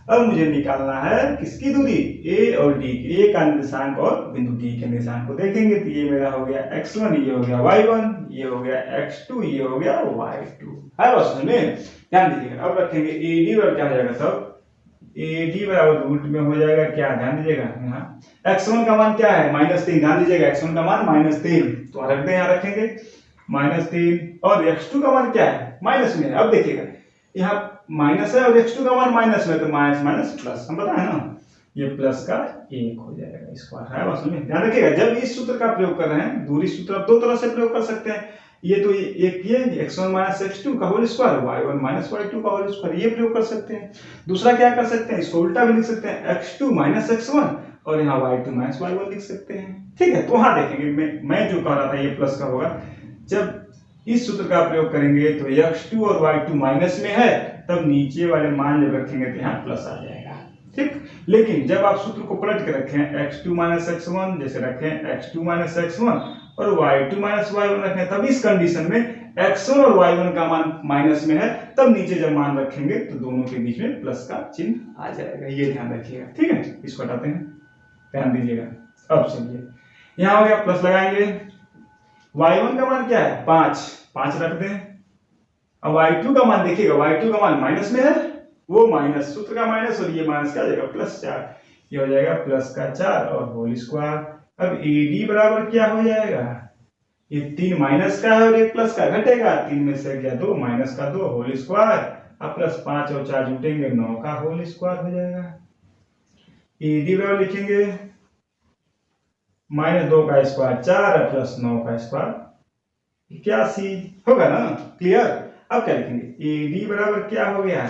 अब मुझे निकालना है किसकी दूरी, ए और डी की, ए का निर्देशांक और बिंदु डी के निर्देशांक को देखेंगे, तो ये मेरा हो गया x1, ये हो गया y1, ये हो गया x2, ये हो गया y2। है बस समझ में? ध्यान दीजिएगा। अब रखेंगे ए डी और क्या हो जाएगा, तब ए डी बराबर रूट में हो जाएगा क्या, ध्यान दीजिएगा, यहाँ x1 का मान क्या है, -3। ध्यान दीजिएगा, x1 का मान -3, तो रख दें, यहाँ रखेंगे -3, और x2 का मान क्या है, माइनस में है। अब देखिएगा, यहाँ माइनस है और x2 का मान माइनस में, तो माइनस माइनस प्लस, हम पता है ना, ये प्लस का 1 हो जाएगा स्क्वायर। है बस में? ध्यान रखिएगा, जब इस सूत्र का प्रयोग कर रहे हैं, दूरी सूत्र आप दो तरह से प्रयोग कर सकते हैं। ये तो एक ये x1 माइनस x2 का whole square, y1 minus y2 का होल स्क्वायर, ये प्रयोग कर सकते हैं। दूसरा क्या कर सकते हैं, इसको उल्टा भी लिख सकते हैं, x2 माइनस x1 और यहाँ y2 माइनस y1 लिख सकते हैं, ठीक है? तो वहां देखेंगे, मैं जो कह रहा था ये प्लस का होगा, जब इस सूत्र का प्रयोग करेंगे तो x2 और y2 माइनस में है, तब नीचे वाले मान जब रखेंगे तो यहाँ प्लस आ जाएगा, ठीक? लेकिन जब आप सूत्र को पलट के रखें, x2 माइनस x1 जैसे रखें, x2 माइनस x1 और y2 माइनस y1 रखें, तब इस कंडीशन में x1 और y1 का मान माइनस में है, तब नीचे जब मान रखेंगे तो दोनों के बीच में प्लस का चिन्ह आ जाएगा। ये ध्यान रखिएगा, ठीक है? इसको हटाते हैं, ध्यान दीजिएगा। अब चलिए, यहाँ हो गया, प्लस लगाएंगे, y1 का मान क्या है, 5 रख दें। अब y2 का मान देखिएगा, y2 का मान माइनस में है, वो माइनस सूत्र का माइनस और ये माइनस क्या हो जाएगा, +4, ये हो जाएगा प्लस का 4 और होल स्क्वायर। अब AD बराबर क्या हो जाएगा, ये 3 माइनस का है और 1 प्लस का, घटेगा, 3 में से गया 2, माइनस का 2 होल स्क्वायर, अब प्लस 5 और 4 जुटेंगे 9 का होल स्क्वायर हो जाएगा। AD बराबर लिखेंगे -2 का स्क्वायर 4 प्लस 9 का स्क्वायर 81 होगा ना। क्लियर? अब क्या लिखेंगे, AD बराबर क्या हो गया,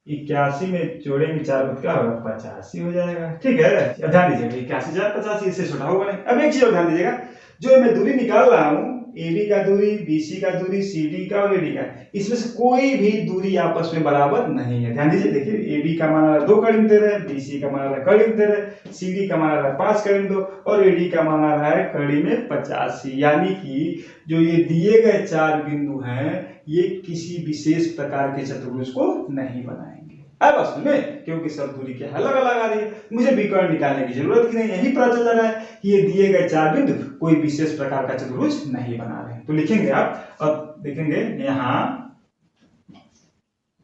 81 में जोड़ेंगे 4 को क्या होगा, 85 हो जाएगा, ठीक है? ध्यान दीजिएगा, 81 4 85, इससे छोटा होगा नहीं। अब एक चीज और ध्यान दीजिएगा, जो मैं दूरी निकाल रहा हूँ, AB का दूरी, BC का दूरी, CD का और AD का, इसमें से कोई भी दूरी आपस में बराबर नहीं है। ध्यान दीजिए, देखिए AB का मान आ रहा है 2 कड़ी में दे रहे हैं, BC का मान आ रहा है कड़ी में दे रहे हैं, CD का मान आ रहा है 5 कड़ी में 2 और AD का मान आ रहा है कड़ी में 85। यानी कि जो ये दिए गए 4 बिंदु हैं, ये किसी विशेष प्रकार के चतुर्भुज को नहीं बनाएंगे। है बस में, क्योंकि सब दूरी के अलग अलग आ रही है, मुझे विकर्ण निकालने की जरूरत ही नहीं, यही पता चल रहा है कि ये दिए गए 4 बिंदु कोई विशेष प्रकार का चतुर्भुज नहीं बना रहे हैं। तो लिखेंगे आप, अब देखेंगे यहाँ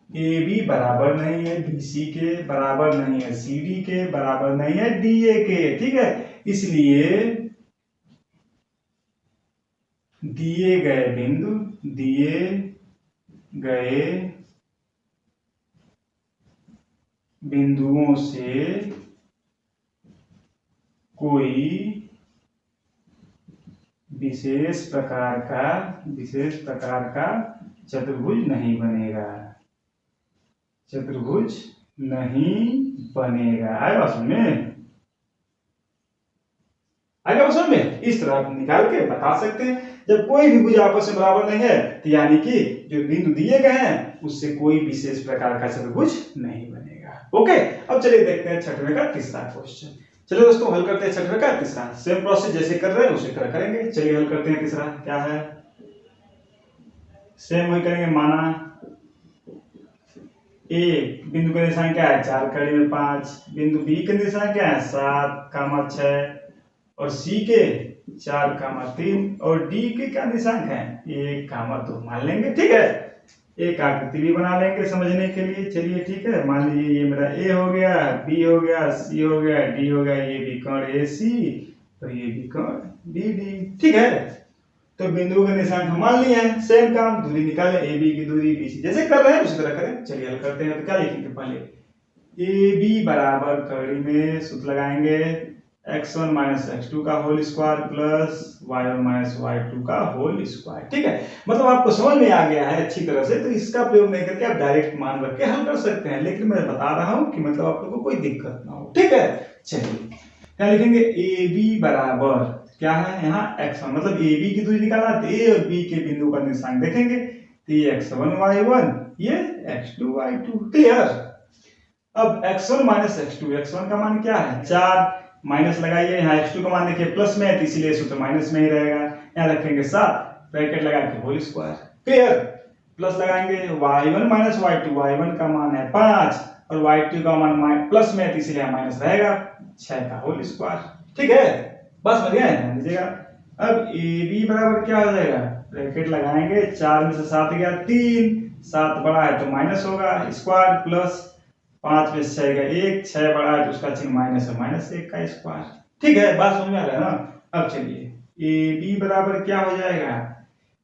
AB बराबर नहीं है BC के, बराबर नहीं है CD के, बराबर नहीं है DA के, ठीक है? इसलिए दिए गए बिंदुओं से कोई विशेष प्रकार का चतुर्भुज नहीं बनेगा। चतुर्भुज नहीं बनेगा। आए बात समझ में? आगे बात समझ में? इस तरह आप निकाल के बता सकते हैं। जब कोई भी भुज आपस में बराबर नहीं है तो यानी कि जो बिंदु दिए गए हैं उससे कोई विशेष प्रकार का चतुर्भुज नहीं बनेगा। ओके, अब चलिए देखते हैं छठवें का तीसरा क्वेश्चन। चलो दोस्तों हल करते हैं छठवें का तीसरा। सेम प्रोसेस जैसे कर रहे हैं उसे तरह करेंगे। चलिए हल करते हैं तीसरा। क्या है? सेम वही करेंगे। माना ए बिंदु का निशान क्या है? 4 कड़ी में 5। बिंदु बी का निशान क्या है? 7, 6 और सी के 4, 3 और डी के क्या निशान है? 1, 2 मान लेंगे। ठीक है, एक आकृति भी बना लेंगे समझने के लिए। चलिए ठीक है, मान लीजिए ये मेरा ए हो गया, बी हो गया, सी हो गया, डी हो गया। ये भी कोण ए सी और ये भी कोण बी डी। ठीक है, तो बिंदु का निशान हम मान लिए हैं। सेम काम, दूरी निकालें, ए बी की दूरी बी सी जैसे कर रहे हैं उसी तरह करें। चलिए हल करते हैं। तो क्या लिखेंगे? पहले ए बी बराबर कड़ी में सूत्र लगाएंगे x1 माइनस x2 का whole square plus y1 minus y2 का होल स्क्वायर। ठीक है, मतलब आपको समझ में आ गया है अच्छी तरह से, तो इसका प्रयोग नहीं करके आप डायरेक्ट मान रख के हल कर सकते हैं। लेकिन मैं बता रहा हूं कि मतलब आप लोगों को कोई दिक्कत ना हो। ठीक है, चलिए क्या लिखेंगे? ए बी बराबर क्या है यहाँ? x1 मतलब ए बी की दूरी निकालना, तो ए और बी के बिंदु का निशान देखेंगे तो ये x1 y1 ये x2 y2। क्लियर? अब x1 माइनस x2, x1 का मान क्या है? 4 माइनस लगाइए, यहाँ x2 का मान देखिए प्लस में है तो इसीलिए सूत्र माइनस में ही रहेगा। यहाँ रखेंगे 7 ब्रैकेट लगा के होल स्क्वायर। क्लियर? प्लस लगाएंगे y1 माइनस y2, y1 का मान है 5 और y2 का मान प्लस में है तो इसीलिए माइनस रहेगा 6 का होल स्क्वायर। ठीक है, बस बढ़ गया है, ध्यान दीजिएगा। अब ए बी बराबर क्या हो जाएगा? ब्रैकेट लगाएंगे, 4 में से 7 गया 3, 7 बड़ा है तो माइनस होगा स्क्वायर प्लस 5 में 6 गया 1, 6 बड़ा है तो उसका चिन्ह माइनस है, -1 का स्क्वायर। ठीक है, बात समझ में आ रहा है ना? अब चलिए ए बी बराबर क्या हो जाएगा?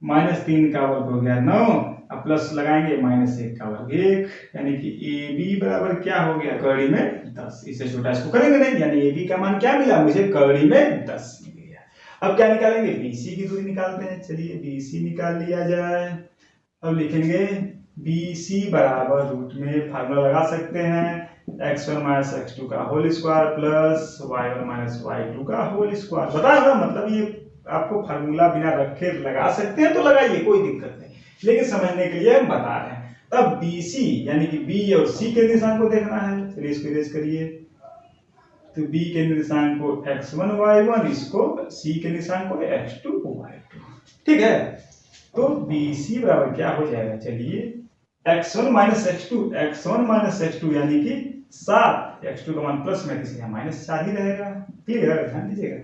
-3 का वर्ग हो गया 9, अब प्लस लगाएंगे -1 का वर्ग 1, यानी कि ए बी बराबर क्या हो गया? कड़ी में 10। इससे छोटा इसको करेंगे नहीं, यानी ए बी का मान क्या मिला मुझे? कड़ी में 10 मिल गया। अब क्या निकालेंगे? बी सी की दूरी निकालते हैं। चलिए बी सी निकाल लिया जाए। अब लिखेंगे बी सी बराबर रूट में फार्मूला लगा सकते हैं x1 माइनस x2 का whole square plus y1 minus y2 का होल स्क्वायर। बता रहा मतलब ये आपको फार्मूला बिना रखे लगा सकते हैं तो लगाइए, कोई दिक्कत नहीं, लेकिन समझने के लिए हम बता रहे हैं। तब बी सी यानी कि बी और सी के निशान को देखना है। चलिए इसको इरेज करिए। तो बी के निशान को x1 y1, इसको सी के निशान को x2 y2। ठीक है, तो बी सी बराबर क्या हो जाएगा? चलिए x1 माइनस x2 यानी कि 7, x2 का मान प्लस में इसलिए -4 ही रहेगा। क्लियर? ध्यान दीजिएगा,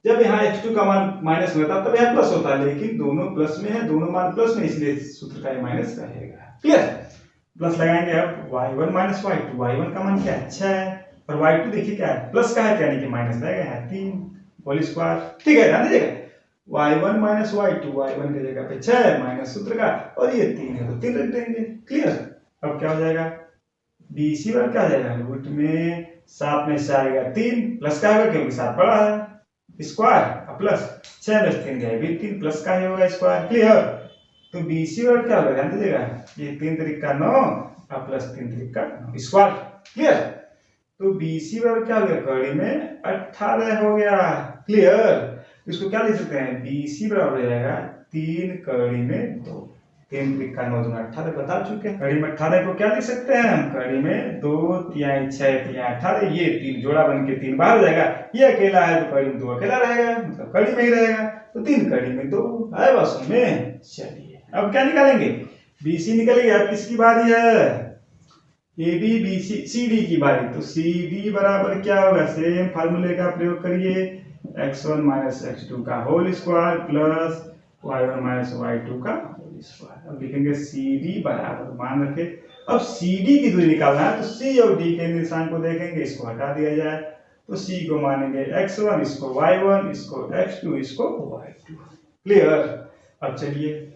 जब यहाँ x2 का मान माइनस में होता तब यहाँ प्लस होता है, लेकिन दोनों प्लस में है, दोनों मान प्लस में, इसलिए सूत्र का माइनस रहेगा। क्लियर? प्लस लगाएंगे अब y1 माइनस y2, y1 का मान क्या है? 6 है और y2 देखिए क्या है? प्लस का है यानी कि माइनस रहेगा यहाँ 3 होल स्क्वायर। ठीक है, ध्यान दीजिएगा y1 माइनस y2, y1 की जगह पे 6 माइनस सूत्र का और ये 3 है तो 3 रख देंगे। क्लियर? अब क्या हो जाएगा? बी सी बराबर क्या हो जाएगा? रूट में 7 में 4 गया 3 प्लस का होगा क्योंकि 7 बड़ा है स्क्वायर प्लस 6 में 3 गया भी 3 प्लस का ही होगा स्क्वायर। क्लियर? तो बी सी बराबर क्या होगा? ध्यान दीजिएगा, ये 3 त्रिक 9 और प्लस 3 त्रिक 9 स्क्वायर। क्लियर? तो बी सी बराबर क्या हो गया? कड़ी में 18 हो गया। क्लियर? इसको क्या लिख सकते हैं? बी सी बराबर हो जाएगा 3 कड़ी में 2, 3 त्रिक 9 दूना 18 बता चुके हैं। कड़ी में 18 को क्या लिख सकते हैं हम? कड़ी में 2 तिहाई 6 तिहाई 18, ये 3 जोड़ा बन के 3 बाहर हो जाएगा, ये अकेला है तो कड़ी में 2 अकेला रहेगा, मतलब कड़ी में ही रहेगा, तो 3 कड़ी में 2 आए बस में। चलिए अब क्या निकालेंगे? बी सी निकलेगी। अब किसकी बारी है? A B B C C D की बारी। तो सी डी बराबर क्या होगा? सेम फार्मूले का प्रयोग करिए, x1 माइनस x2 का whole square plus y1 minus y2 का होल स्क्वायर। अब लिखेंगे सी डी बराबर, मान रखे अब सी डी की दूरी निकालना है तो सी और डी के निशान को देखेंगे, इसको हटा दिया जाए तो सी को मानेंगे x1, इसको y1, इसको x2, इसको y2। क्लियर? अब चलिए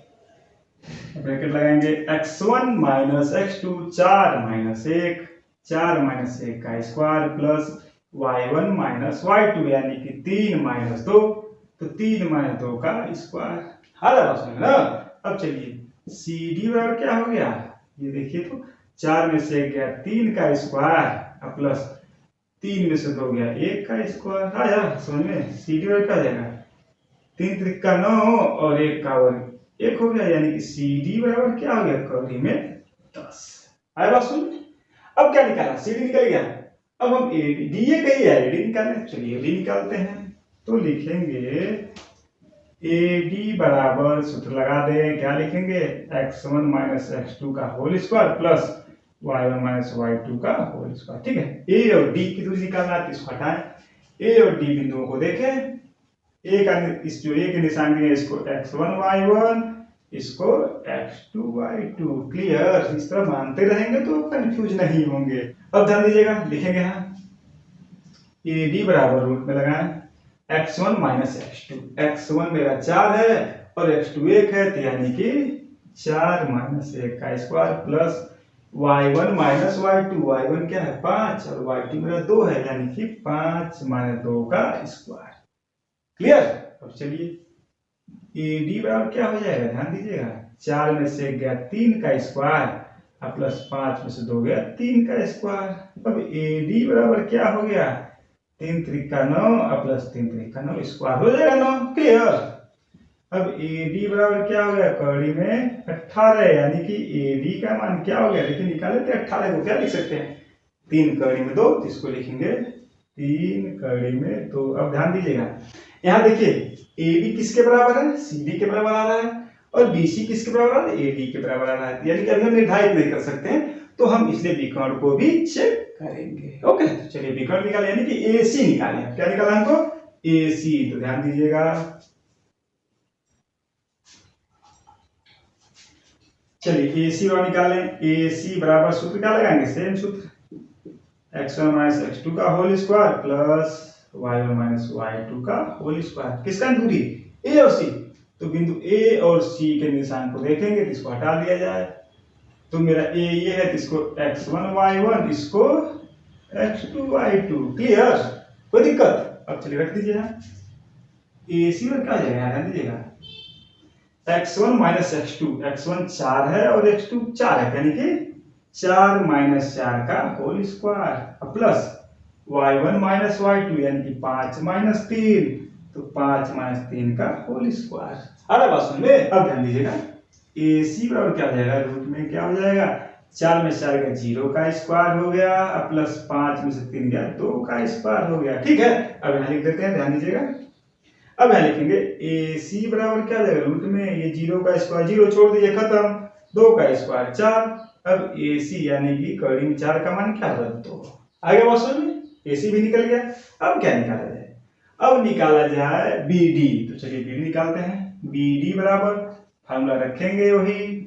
ब्रैकेट लगाएंगे x1 minus x2, 4 minus 1, 4 minus 1 का square plus y1 minus y2 यानी कि 3 माइनस 2, तो 3 माइनस 2 का स्क्वायर। हाल बात समझ ना। अब चलिए सी डी बराबर क्या हो गया, ये देखिए तो 4 में से 1 गया 3 का स्क्वायर प्लस 3 में से 2 गया 1 का स्क्वायर। आया समझ में। सी डी बराबर क्या हो जाएगा, 3 त्रिका 9 और 1 का वर्ग 1 हो गया, यानी कि सी डी बराबर क्या हो गया, कौड़ी में 10। आया बात सुन। अब क्या निकाला, सी डी निकल गया। अब हम ए डी ए कही है, ए डी निकालने, चलिए ए डी निकालते हैं। तो लिखेंगे ए डी बराबर, सूत्र लगा दे, क्या लिखेंगे, x1 माइनस x2 का whole square plus y1 minus y2 का होल स्क्वायर। ठीक है, ए और डी की दूरी निकालना है, इसको हटाएं। ए और डी बिंदुओं को देखें, ए का इस जो ए के निशान दिए इसको x1 y1, इसको x2 y2। क्लियर, इस तरह मानते रहेंगे तो कंफ्यूज नहीं होंगे। अब ध्यान दीजिएगा, लिखेंगे यहाँ ए डी बराबर रूट में लगाएं x1 माइनस x2। x1 मेरा 4 है और x2 1 है, तो यानी कि 4 माइनस 1 का square plus y1 minus y2। y1 क्या है 5 और y2 मेरा 2 है, यानी कि 5 माइनस 2 का स्क्वायर। क्लियर। अब चलिए ए डी बराबर क्या हो जाएगा, ध्यान दीजिएगा, 4 में से 1 गया 3 का स्क्वायर प्लस 5 में से 2 गया 3 का स्क्वायर। अब ए डी बराबर क्या हो गया, 3 त्रिका 9 प्लस 3 त्रिका 9 स्क्वायर हो जाएगा 9। क्लियर। अब ए डी बराबर क्या हो गया, कौड़ी में 18, यानी कि ए डी का मान क्या हो गया, देखिए निकाले थे 18 को, क्या लिख सकते हैं, 3 कौड़ी में 2, तो इसको लिखेंगे 3 कौड़ी में 2। अब ध्यान दीजिएगा, यहाँ देखिए ए बी किसके बराबर है, सी डी के बराबर आ रहा है, और बी सी किसके बराबर आ रहा है, ए डी के बराबर आ रहा है, यानी कि अभी हम निर्धारित नहीं कर सकते हैं, तो हम इसलिए विकर्ण को भी चेक करेंगे। ओके, तो चलिए विकर्ण निकाले, यानी कि ए सी निकाले। क्या निकाला हमको, ए सी। तो ध्यान दीजिएगा, चलिए ए सी और निकालें। ए सी बराबर सूत्र क्या लगाएंगे, सेम सूत्र, x1 माइनस x2 का whole square plus y1 minus y2 का होल स्क्वायर। किसका दूरी, ए और सी, तो बिंदु ए और सी के निशान को देखेंगे तो इसको हटा दिया जाए, तो मेरा ए ये है, तो इसको x1 y1, इसको x2 y2। क्लियर, कोई दिक्कत। अब चलिए रख दीजिए यहाँ, ए सी में क्या जाएगा, ध्यान दीजिएगा, x1 माइनस x2, x1 4 है और x2 4 है, यानी कि 4 माइनस 4 का whole square plus y1 minus y2, यानी कि 5 माइनस 3, तो 5 माइनस 3 का होल स्क्वायर। अरे बात सुन ले। अब ध्यान दीजिएगा, ए सी बराबर क्या हो जाएगा, रूट में क्या हो जाएगा, 4 में 4 का 0 का स्क्वायर हो गया प्लस 5 में से 3 गया 2 का स्क्वायर हो गया। ठीक है, अब यहाँ लिख देते हैं, ध्यान दीजिएगा। अब यहाँ लिखेंगे ए सी बराबर क्या हो जाएगा, रूट में ये 0 का स्क्वायर 0 छोड़ दीजिए, खत्म, 2 का स्क्वायर 4। अब ए सी यानी कि कड़ी में 4 का मान क्या होगा, 2। आगे बात समझ में, ए सी भी निकल गया। अब क्या निकाला जाए, अब निकाला जाए बी डी। तो चलिए बी डी निकालते हैं। बी डी बराबर फार्मूला रखेंगे वही,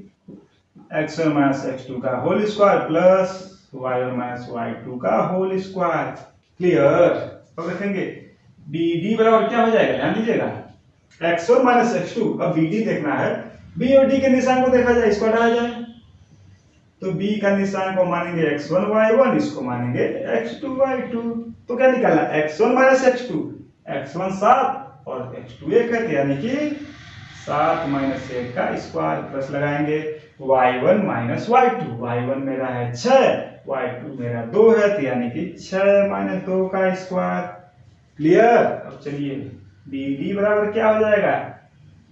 x1 माइनस x2 का whole square plus y1 minus y2 का होल स्क्वायर। क्लियर। अब रखेंगे बी डी बराबर क्या हो जाएगा, ध्यान दीजिएगा, x1 माइनस x2। अब बी डी देखना है, बी और डी के निशान को देखा जाए, इसको हटाया जाए, तो b का निशान को मानेंगे x1 y1, इसको मानेंगे x2 y2। तो क्या निकाला, x1 माइनस x2, x1 7 और x2 1 है, यानी कि 7 माइनस 1 का स्क्वायर प्लस लगाएंगे y1 माइनस y2। y1 मेरा है 6, y2 मेरा 2 है, तो यानी कि 6 माइनस 2 का स्क्वायर। क्लियर। अब चलिए बी डी बराबर क्या हो जाएगा,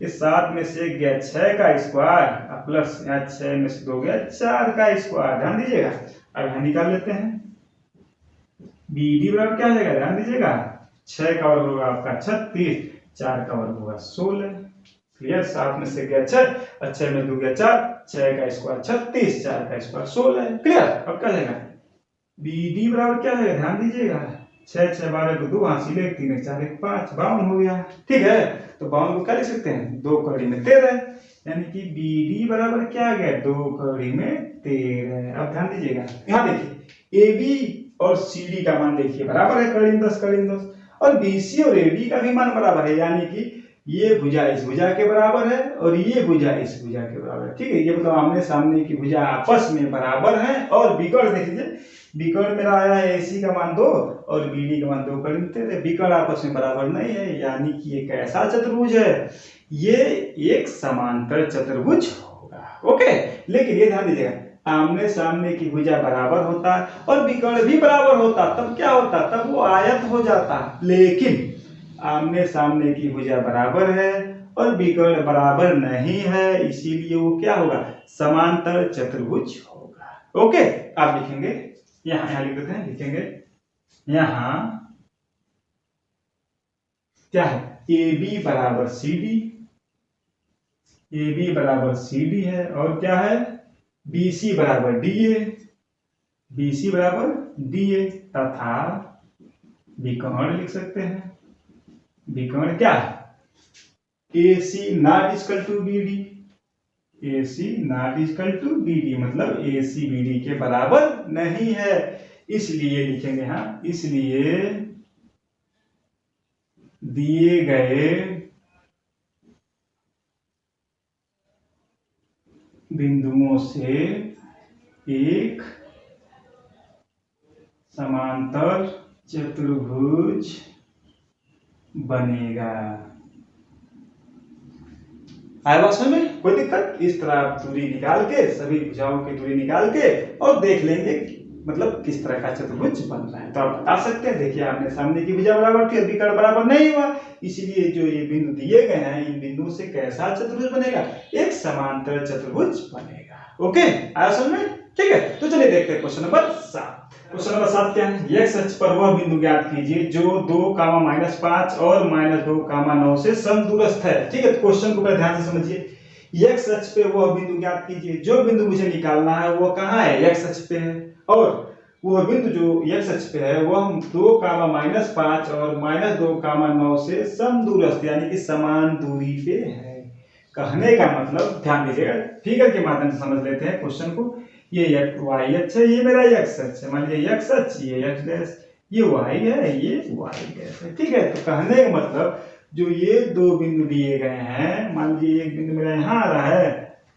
इस 7 में से 1 गया 6 का स्क्वायर प्लस यहाँ 6 में से 2 गया 4 का स्क्वायर। ध्यान दीजिएगा, अब यहाँ निकाल लेते हैं, बी डी बराबर क्या हो जाएगा, ध्यान दीजिएगा, 6 का वर्ग होगा आपका 36, 4 का वर्ग होगा 16। क्लियर। 7 में से गया 6 और 6 में 2 गया 4, 6 का स्क्वायर 36, 4 का स्क्वायर 16। क्लियर। अब क्या जाएगा, बी डी बराबर क्या जाएगा, ध्यान दीजिएगा, 6 6 12 को 2 हासिल 1 3 1 4 1 5, 52 हो गया। ठीक है, तो 52 को क्या लिख सकते हैं, 2 कौड़ी में 13, यानी कि बी डी बराबर क्या आ गया, 2 कौड़ी में 13। अब ध्यान दीजिएगा, यहाँ देखिए ए बी और सी डी का मान देखिए बराबर है, कड़ी में 10 कड़ी में 10, और बी सी और ए डी का भी मान बराबर है, यानी कि ये भुजा इस भुजा के बराबर है और ये भुजा इस भुजा के बराबर है। ठीक है, ये मतलब आमने सामने की भुजा आपस में बराबर है। और विकर्ण देख लीजिए, विकर्ण मेरा आया है AC का मान 2 और BD का मान 2 कर देते थे। विकर्ण आपस में बराबर नहीं है, यानी कि ये कैसा चतुर्भुज है, ये एक समांतर चतुर्भुज होगा। ओके, लेकिन ये ध्यान दीजिएगा, आमने सामने की भुजा बराबर होता और विकर्ण भी बराबर होता, तब क्या होता, तब वो आयत हो जाता। लेकिन आमने सामने की भुजा बराबर है और विकर्ण बराबर नहीं है, इसीलिए वो क्या होगा, समांतर चतुर्भुज होगा। ओके, आप लिखेंगे यहाँ लिख देते हैं, लिखेंगे यहाँ क्या है, AB बराबर CD, AB बराबर CD है, और क्या है, BC बराबर DA, BC बराबर DA, तथा विकर्ण लिख सकते हैं, विकर्ण क्या है, AC not equal to BD, AC not equal to BD, मतलब AC BD के बराबर नहीं है, इसलिए लिखेंगे हाँ, इसलिए दिए गए बिंदुओं से एक समांतर चतुर्भुज बनेगा। आया बात समझ में, कोई दिक्कत? इस तरह आप दूरी निकाल के, सभी भुजाओं की दूरी निकाल के और देख लेंगे मतलब किस तरह का चतुर्भुज बन रहा है, तो आप बता सकते हैं। देखिए, आपने सामने की भुजा बराबर थी और विकर्ण बराबर नहीं हुआ, इसीलिए जो ये बिंदु दिए गए हैं, इन बिंदुओं से कैसा चतुर्भुज बनेगा, एक समांतर चतुर्भुज बनेगा। ओके, आया समझ में? ठीक है, तो चलिए देखते हैं क्वेश्चन नंबर 7। क्वेश्चन नंबर 7 क्या है, एक्स अक्ष पर वह बिंदु ज्ञात कीजिए जो 2, -5 और -2, 9 से समदूरस्थ है। ठीक है, तो क्वेश्चन को पहले ध्यान से समझिए। एक्स अक्ष पे वह बिंदु ज्ञात कीजिए, जो बिंदु मुझे निकालना है वो कहाँ है, एक्स अक्ष पे है, और वह बिंदु जो एक्स अक्ष पे है वह 2, -5 और -2, 9 से समदूरस्थ यानी कि समान दूरी पे है। कहने का मतलब, ध्यान दीजिएगा, फिगर के माध्यम से समझ लेते हैं क्वेश्चन को। ये y अक्ष है, ये मेरा x अक्ष है, मान लीजिए x अक्ष, ये x डैश, ये y है, ये y डैश है। ठीक है, तो कहने का मतलब जो ये दो बिंदु दिए गए हैं, मान लीजिए एक बिंदु मेरा यहाँ आ रहा है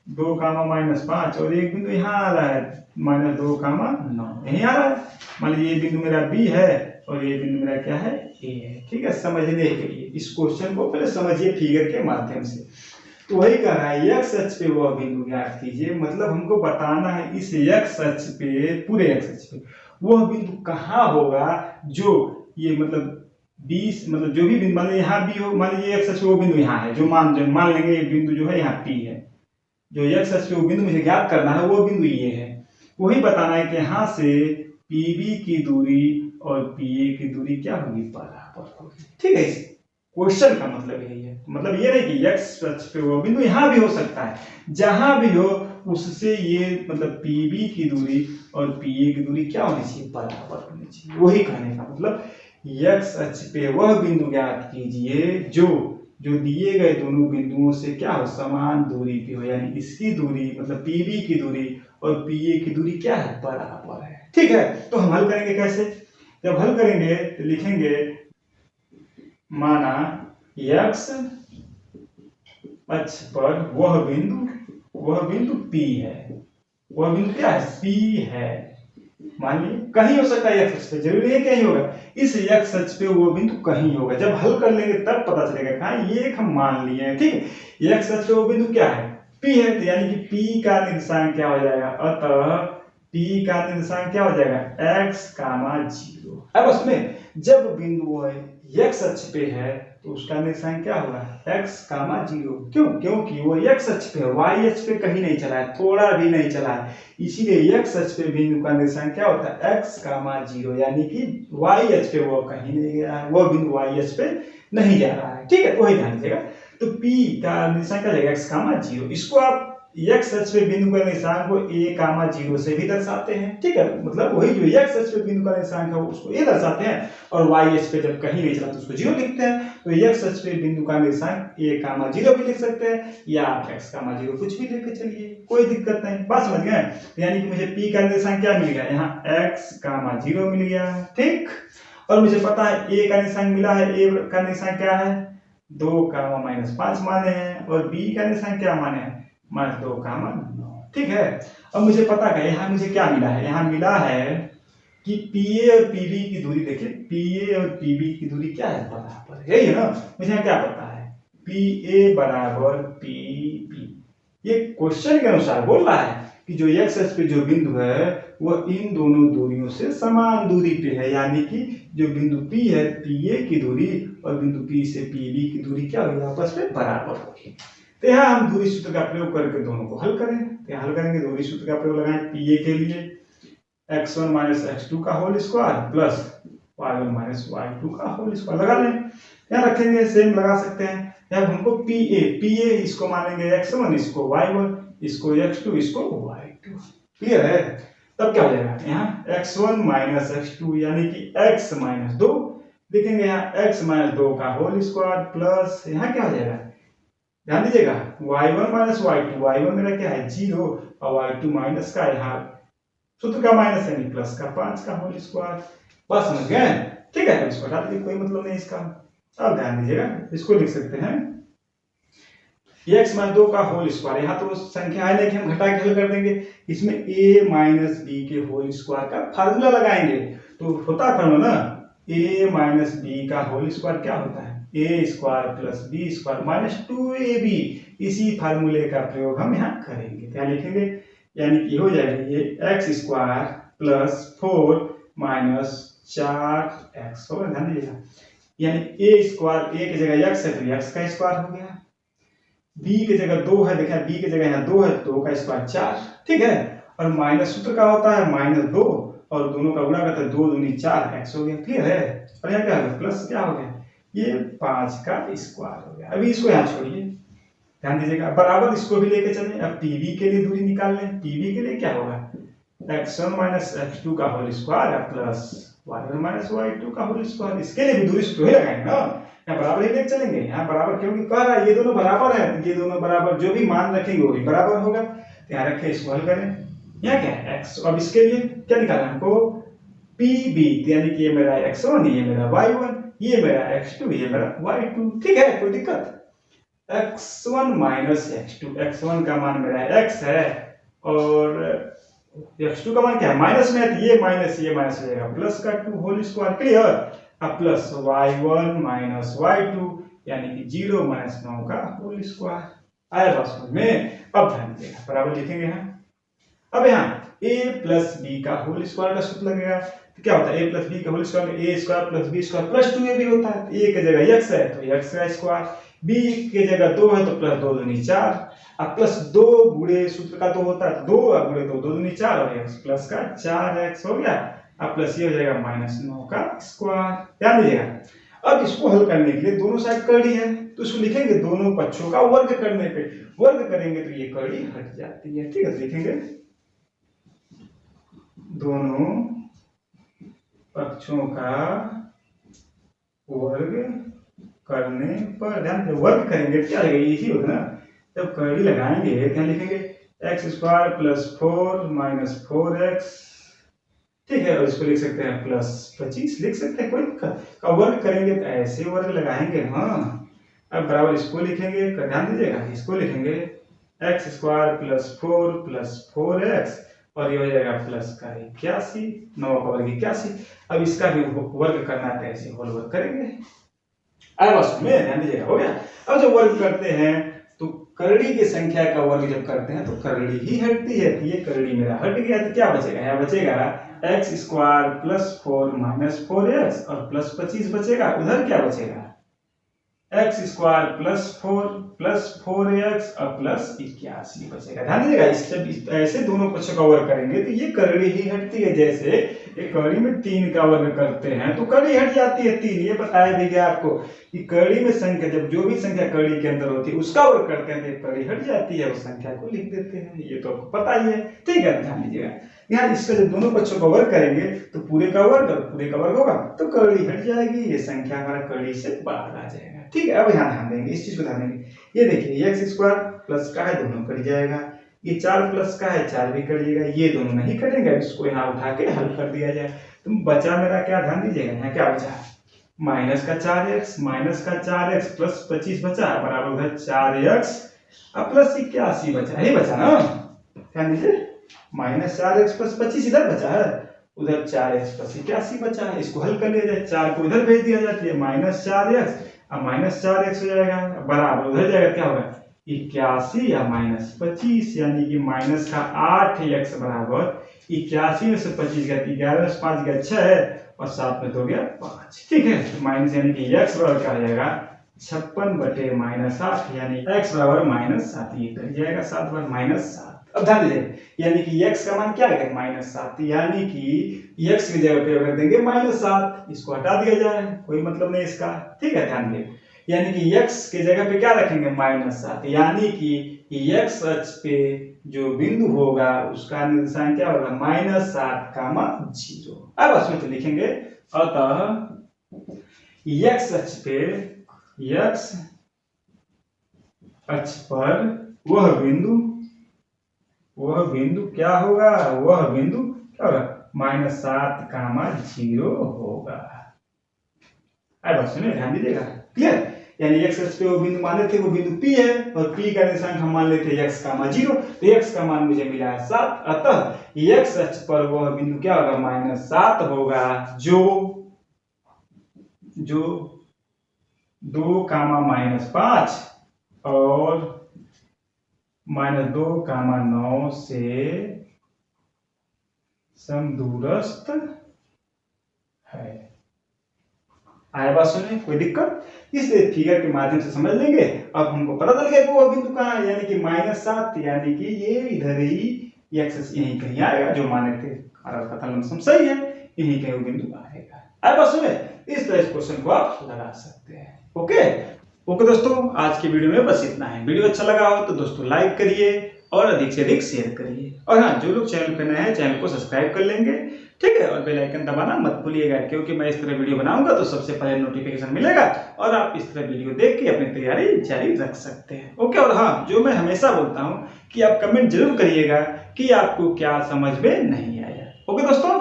2, -5 और एक बिंदु यहाँ आ रहा है -2, 9 यहीं आ रहा है। मान लीजिए ये बिंदु मेरा B है और ये बिंदु मेरा क्या है, A है। ठीक है, समझने के लिए इस क्वेश्चन को पहले समझिए फिगर के माध्यम से। तो वही कह रहा है, एक्स अक्ष पे वह बिंदु ज्ञात कीजिए, मतलब हमको बताना है इस एक्स अक्ष पे, पूरे एक्स अक्ष पे वह बिंदु कहाँ होगा जो ये मतलब 20, मतलब जो भी बिंदु, मान लीजिए यहाँ भी हो, मान लीजिए एक्स अक्ष पे वो बिंदु यहाँ है, जो मान लेंगे ये बिंदु जो है यहाँ P है, जो एक्स अक्ष पे वो बिंदु मुझे ज्ञात करना है वो बिंदु ये है। वही बताना है कि यहाँ से PB की दूरी और PA की दूरी क्या होगी, बराबर होगी। ठीक है, क्वेश्चन का मतलब यही है, मतलब ये नहीं कि एक्स अक्ष पे वो बिंदु यहाँ भी हो सकता है, जहां भी हो उससे ये मतलब PB की दूरी और PA की दूरी क्या होनी चाहिए, बराबर होनी चाहिए। वही कहने का मतलब, एक्स अक्ष पे वह बिंदु ज्ञात कीजिए जो दिए गए दोनों बिंदुओं से क्या हो, समान दूरी पे हो, यानी इसकी दूरी मतलब PB की दूरी और PA की दूरी क्या है, बराबर है। ठीक है, तो हम हल करेंगे कैसे, जब हल करेंगे तो लिखेंगे, माना एक्स अक्ष पर वह बिंदु P है, वह बिंदु क्या है, P है। मान लीजिए कहीं हो सकता है एक्स अक्ष पे, जरूरी है कहीं होगा, इस एक्स अक्ष पे वो बिंदु कहीं होगा। जब हल कर लेंगे तब पता चलेगा कहाँ, ये एक हम मान लिए हैं। ठीक है, एक्स अक्ष पे वो बिंदु क्या है, P है, तो यानी कि P का निर्देशांक क्या हो जाएगा, अतः P का निर्देशांक क्या हो जाएगा, x, 0। अब उसमें जब बिंदु x अक्ष पे है तो उसका निर्देशांक क्या होगा, x, 0। क्यों, क्योंकि वो x अक्ष पे है, y अक्ष पे कहीं नहीं चला है, थोड़ा भी नहीं चला है, इसीलिए x अक्ष पे बिंदु का निर्देशांक क्या होता है, x, 0, यानी कि y अक्ष पे वो कहीं नहीं गया है, वो बिंदु y अक्ष पे नहीं जा रहा है। ठीक है, वही ध्यान दीजिएगा। तो P का निर्देशांक क्या जाएगा, x, 0। इसको आप एक्स अक्ष पे बिंदु का निर्देशांक को a, 0 से भी दर्शाते हैं। ठीक है, मतलब वही जो एक्स अक्ष पे बिंदु का निर्देशांक है उसको a दर्शाते हैं, और y अक्ष पे जब कहीं नहीं चला तो उसको 0 लिखते हैं। तो एक्स अक्ष पे बिंदु का निर्देशांक a, 0 भी लिख सकते हैं, या आप x, 0 कुछ भी लेके चलिए, कोई दिक्कत नहीं। बात समझ गए? यानी कि मुझे P का निर्देशांक क्या मिल गया, यहाँ x, 0 मिल गया है। ठीक, और मुझे पता है a का निर्देशांक मिला है, a का निर्देशांक क्या है, 2, -5 माने हैं, और b का निर्देशांक क्या माने हैं, -2, 9। ठीक है, अब मुझे पता है यहाँ मुझे क्या मिला है, यहाँ मिला है कि पीए और पीबी की दूरी देखिए, पीए और पीबी की दूरी क्या है, बराबर है, यही है ना। मुझे यहाँ क्या पता है, पीए बराबर पीबी। ये क्वेश्चन के अनुसार बोल रहा है कि जो एक्स एक्स पे जो बिंदु है वह इन दोनों दूरियों से समान दूरी पे है, यानी कि जो बिंदु P है पीए की दूरी और बिंदु P से पीबी की दूरी क्या होगी, आपस में बराबर होगी। तो यहाँ हम दूरी सूत्र का प्रयोग करके दोनों को हल करें। तो हल करेंगे, दूरी सूत्र का प्रयोग लगाएं पीए के लिए x1 माइनस x2 का whole square plus y1 minus y2 का होल स्क्वायर लगा लें। यहाँ रखेंगे, सेम लगा सकते हैं। यहाँ हमको पीए इसको मानेंगे x1, इसको y1, इसको x2, इसको y2। क्लियर है। तब क्या हो जाएगा, यहाँ x1 माइनस x2 यानी कि x माइनस 2 लिखेंगे, यहाँ x माइनस 2 का होल स्क्वायर प्लस यहाँ क्या हो जाएगा, ध्यान दीजिएगा y1 माइनस y2, y1 मेरा क्या है 0 और y2 माइनस का यहाँ सूत्र का माइनस यानी प्लस का 5 का होल स्क्वायर। बस समझ गए, ठीक है। इसको हटा दीजिए, कोई मतलब नहीं इसका। अब ध्यान दीजिएगा, इसको लिख सकते हैं x माइनस 2 का होल स्क्वायर। यहाँ तो संख्या है लेकिन हम घटा के हल कर देंगे। इसमें a माइनस बी के होल स्क्वायर का फार्मूला लगाएंगे। तो होता है फार्मूला ना, a माइनस बी का होल स्क्वायर क्या होता है, a square plus B square minus 2ab। इसी फार्मूले का प्रयोग हम यहाँ करेंगे। क्या लिखेंगे, यानी कि हो जाएगा ये x square plus 4 minus 4x होगा। ध्यान दीजिएगा, यानी a स्क्वायर, a की जगह x है तो x का स्क्वायर हो गया, b की जगह 2 है, देखिए b की जगह यहाँ 2 है, 2 का स्क्वायर 4, ठीक है। और माइनस सूत्र का होता है माइनस 2 और दोनों का गुणा करते हैं 2 दूनी 4x हो गया, क्लियर है। और यहाँ क्या हो गया, प्लस क्या हो गया, ये 5 का स्क्वायर हो गया। अभी इसको यहाँ छोड़िए, ध्यान दीजिएगा, बराबर इसको भी लेके चलें। अब पीबी के लिए दूरी निकाल लें। पीबी के लिए क्या होगा, x1 माइनस x2 का whole square plus y1 minus y2 का होल स्क्वायर। इसके लिए भी दूरी सूत्र ही लगाएंगे ना, यहाँ बराबर ही लेके चलेंगे। यहाँ बराबर क्योंकि कह रहा है ये दोनों बराबर है, ये दोनों बराबर, जो भी मान रखेंगे वो भी बराबर होगा। यहाँ रखें, इसको हल करें। यहाँ क्या है x, अब इसके लिए क्या निकालना है हमको, पीबी, यानी कि ये मेरा x1, ये मेरा y1, ये मेरा x2, ये मेरा y2, ठीक है, कोई दिक्कत। x1 माइनस x2, x1 का मान मेरा x है और x2 का मान क्या है, माइनस में है, तो ये माइनस हो जाएगा प्लस का 2 होल स्क्वायर, क्लियर। अब प्लस y1 माइनस y2 यानी कि 0 माइनस 9 का होल स्क्वायर। आया बात समझ में। अब ध्यान दीजिएगा, बराबर लिखेंगे यहाँ। अब यहाँ a प्लस b का होल स्क्वायर का सूत्र लगेगा। तो क्या होता है, a प्लस b का whole square, a square plus b square plus 2ab होता है। a की जगह x है तो x का स्क्वायर, b की जगह 2 है तो प्लस 2 दूनी 4, अब प्लस 2 गुणे सूत्र का 2 होता है, 2 गुणे 2 दूनी 4 और x प्लस का 4x हो गया। अब प्लस ये हो जाएगा माइनस 9 का स्क्वायर। ध्यान दीजिएगा, अब इसको हल करने के लिए दोनों साइड कड़ी है तो इसको लिखेंगे दोनों पक्षों का वर्ग करने पे, वर्ग करेंगे तो ये कड़ी हट जाती है, ठीक है। तो लिखेंगे दोनों पक्षों का वर्ग करने पर, ध्यान से वर्ग करेंगे क्या लगेगा, इजी होगा ना। जब कड़ी लगाएंगे क्या लिखेंगे, x square plus 4 minus 4x, ठीक है। और इसको लिख सकते हैं प्लस 25 लिख सकते हैं, कोई दिक्कत। का वर्ग करेंगे तो ऐसे वर्ग लगाएंगे, हाँ। अब बराबर इसको लिखेंगे, ध्यान दीजिएगा, इसको लिखेंगे x square plus 4 plus 4x और ये हो जाएगा प्लस का 81, 9 का वर्ग 81। अब इसका भी वर्ग करना है तो ऐसे होल वर्ग करेंगे। आया बस में, ध्यान दीजिएगा, हो गया। अब जब वर्ग करते हैं तो करड़ी की संख्या का वर्ग जब करते हैं तो करड़ी ही हटती है। तो ये करड़ी मेरा हट गया तो क्या बचेगा, यहाँ बचेगा x square plus 4 minus 4x और प्लस 25 बचेगा। उधर क्या बचेगा, एक्स स्क्वायर प्लस 4x और प्लस 81 बचेगा। ध्यान दीजिएगा, ऐसे दोनों पक्षों का वर्ग करेंगे तो ये करड़ी ही हटती है। जैसे एक कड़ी में 3 का वर्ग करते हैं तो कड़ी हट जाती है 3। ये बताया भी गया आपको कि कड़ी में संख्या, जब जो भी संख्या कड़ी के अंदर होती है उसका वर्ग करते हैं तो कड़ी हट जाती है, उस संख्या को लिख देते हैं। ये तो आपको पता ही है, ठीक है। ध्यान दीजिएगा, यहाँ इसका जब दोनों पक्षों का वर्ग करेंगे तो पूरे का वर्ग और पूरे का वर्ग होगा तो कड़ी हट जाएगी, ये संख्या हमारा कड़ी से बाहर आ जाएगा, ठीक है। अब यहाँ ध्यान देंगे, इस चीज को ध्यान देंगे। ये देखिए एक्स स्क्वायर प्लस का है, दोनों कट जाएगा। ये 4 प्लस का है, 4 भी कट जाएगा, ये दोनों नहीं कटेंगे। इसको यहाँ उठा के हल कर दिया जाए तो बचा मेरा क्या, ध्यान दीजिएगा, यहाँ क्या बचा, माइनस का 4x प्लस 25 बचा बराबर है 4x अब प्लस 81 बचा, यही बचा ना। ध्यान दीजिए, माइनस 4x प्लस 25 इधर बचा है उधर 4x प्लस 81 बचा है, इसको हल कर लिया जाए, 4 को इधर भेज दिया जाती है -4x, अब -4x हो जाएगा बराबर उधर जाएगा क्या होगा 81 या -25, यानी कि माइनस का 8x बराबर 81 में से 25 गया 11 में से 5 गया 6 है और 7 में 2 गया 5। ठीक है, तो माइनस यानी कि x बराबर क्या हो जाएगा 56 बटे -8, यानी x बराबर -7, ये कर जाएगा 7 बार -7। अब ध्यान दीजिए, यानी कि x का मान क्या है -7, यानी कि x की जगह पे रख देंगे -7, इसको हटा दिया जाए, कोई मतलब नहीं इसका। ठीक है, ध्यान दीजिए, यानी कि x की जगह पे क्या रखेंगे -7, यानी कि x अक्ष पे जो बिंदु होगा उसका निर्देशांक क्या होगा -7, 0। अब इसमें तो लिखेंगे अतः x अक्ष पर वह बिंदु क्या होगा, वह बिंदु क्या होगा -7, 0 होगा। अब सुनिए, ध्यान दीजिएगा, क्लियर। यानी x अक्ष पे वो बिंदु मान लेते, वो बिंदु P है और P का निर्देशांक हम मान लेते x, 0, तो x का मान मुझे मिला है 7, अतः x अक्ष पर वह बिंदु क्या होगा -7 होगा, जो 2, -5 और -2, 9 से समदूरस्थ है। आया बात सुनिए, कोई दिक्कत? इसलिए फिगर के माध्यम से समझ लेंगे। अब हमको पता चल गया कि वो बिंदु कहाँ है, यानी कि -7, यानी कि ये इधर ही x यहीं कहीं आएगा, जो माने थे हमारा कथन लमसम सही है, यहीं कहीं वो बिंदु आएगा। आया बात सुनिए, इस तरह इस क्वेश्चन को आप लगा सकते हैं। ओके दोस्तों, आज की वीडियो में बस इतना है। वीडियो अच्छा लगा हो तो दोस्तों लाइक करिए और अधिक से अधिक शेयर करिए, और हाँ, जो लोग चैनल पे नए हैं चैनल को सब्सक्राइब कर लेंगे, ठीक है, और बेल आइकन दबाना मत भूलिएगा, क्योंकि मैं इस तरह वीडियो बनाऊंगा तो सबसे पहले नोटिफिकेशन मिलेगा और आप इस तरह वीडियो देख के अपनी तैयारी जारी रख सकते हैं। ओके, और हाँ, जो मैं हमेशा बोलता हूँ कि आप कमेंट जरूर करिएगा कि आपको क्या समझ में नहीं आया। ओके दोस्तों।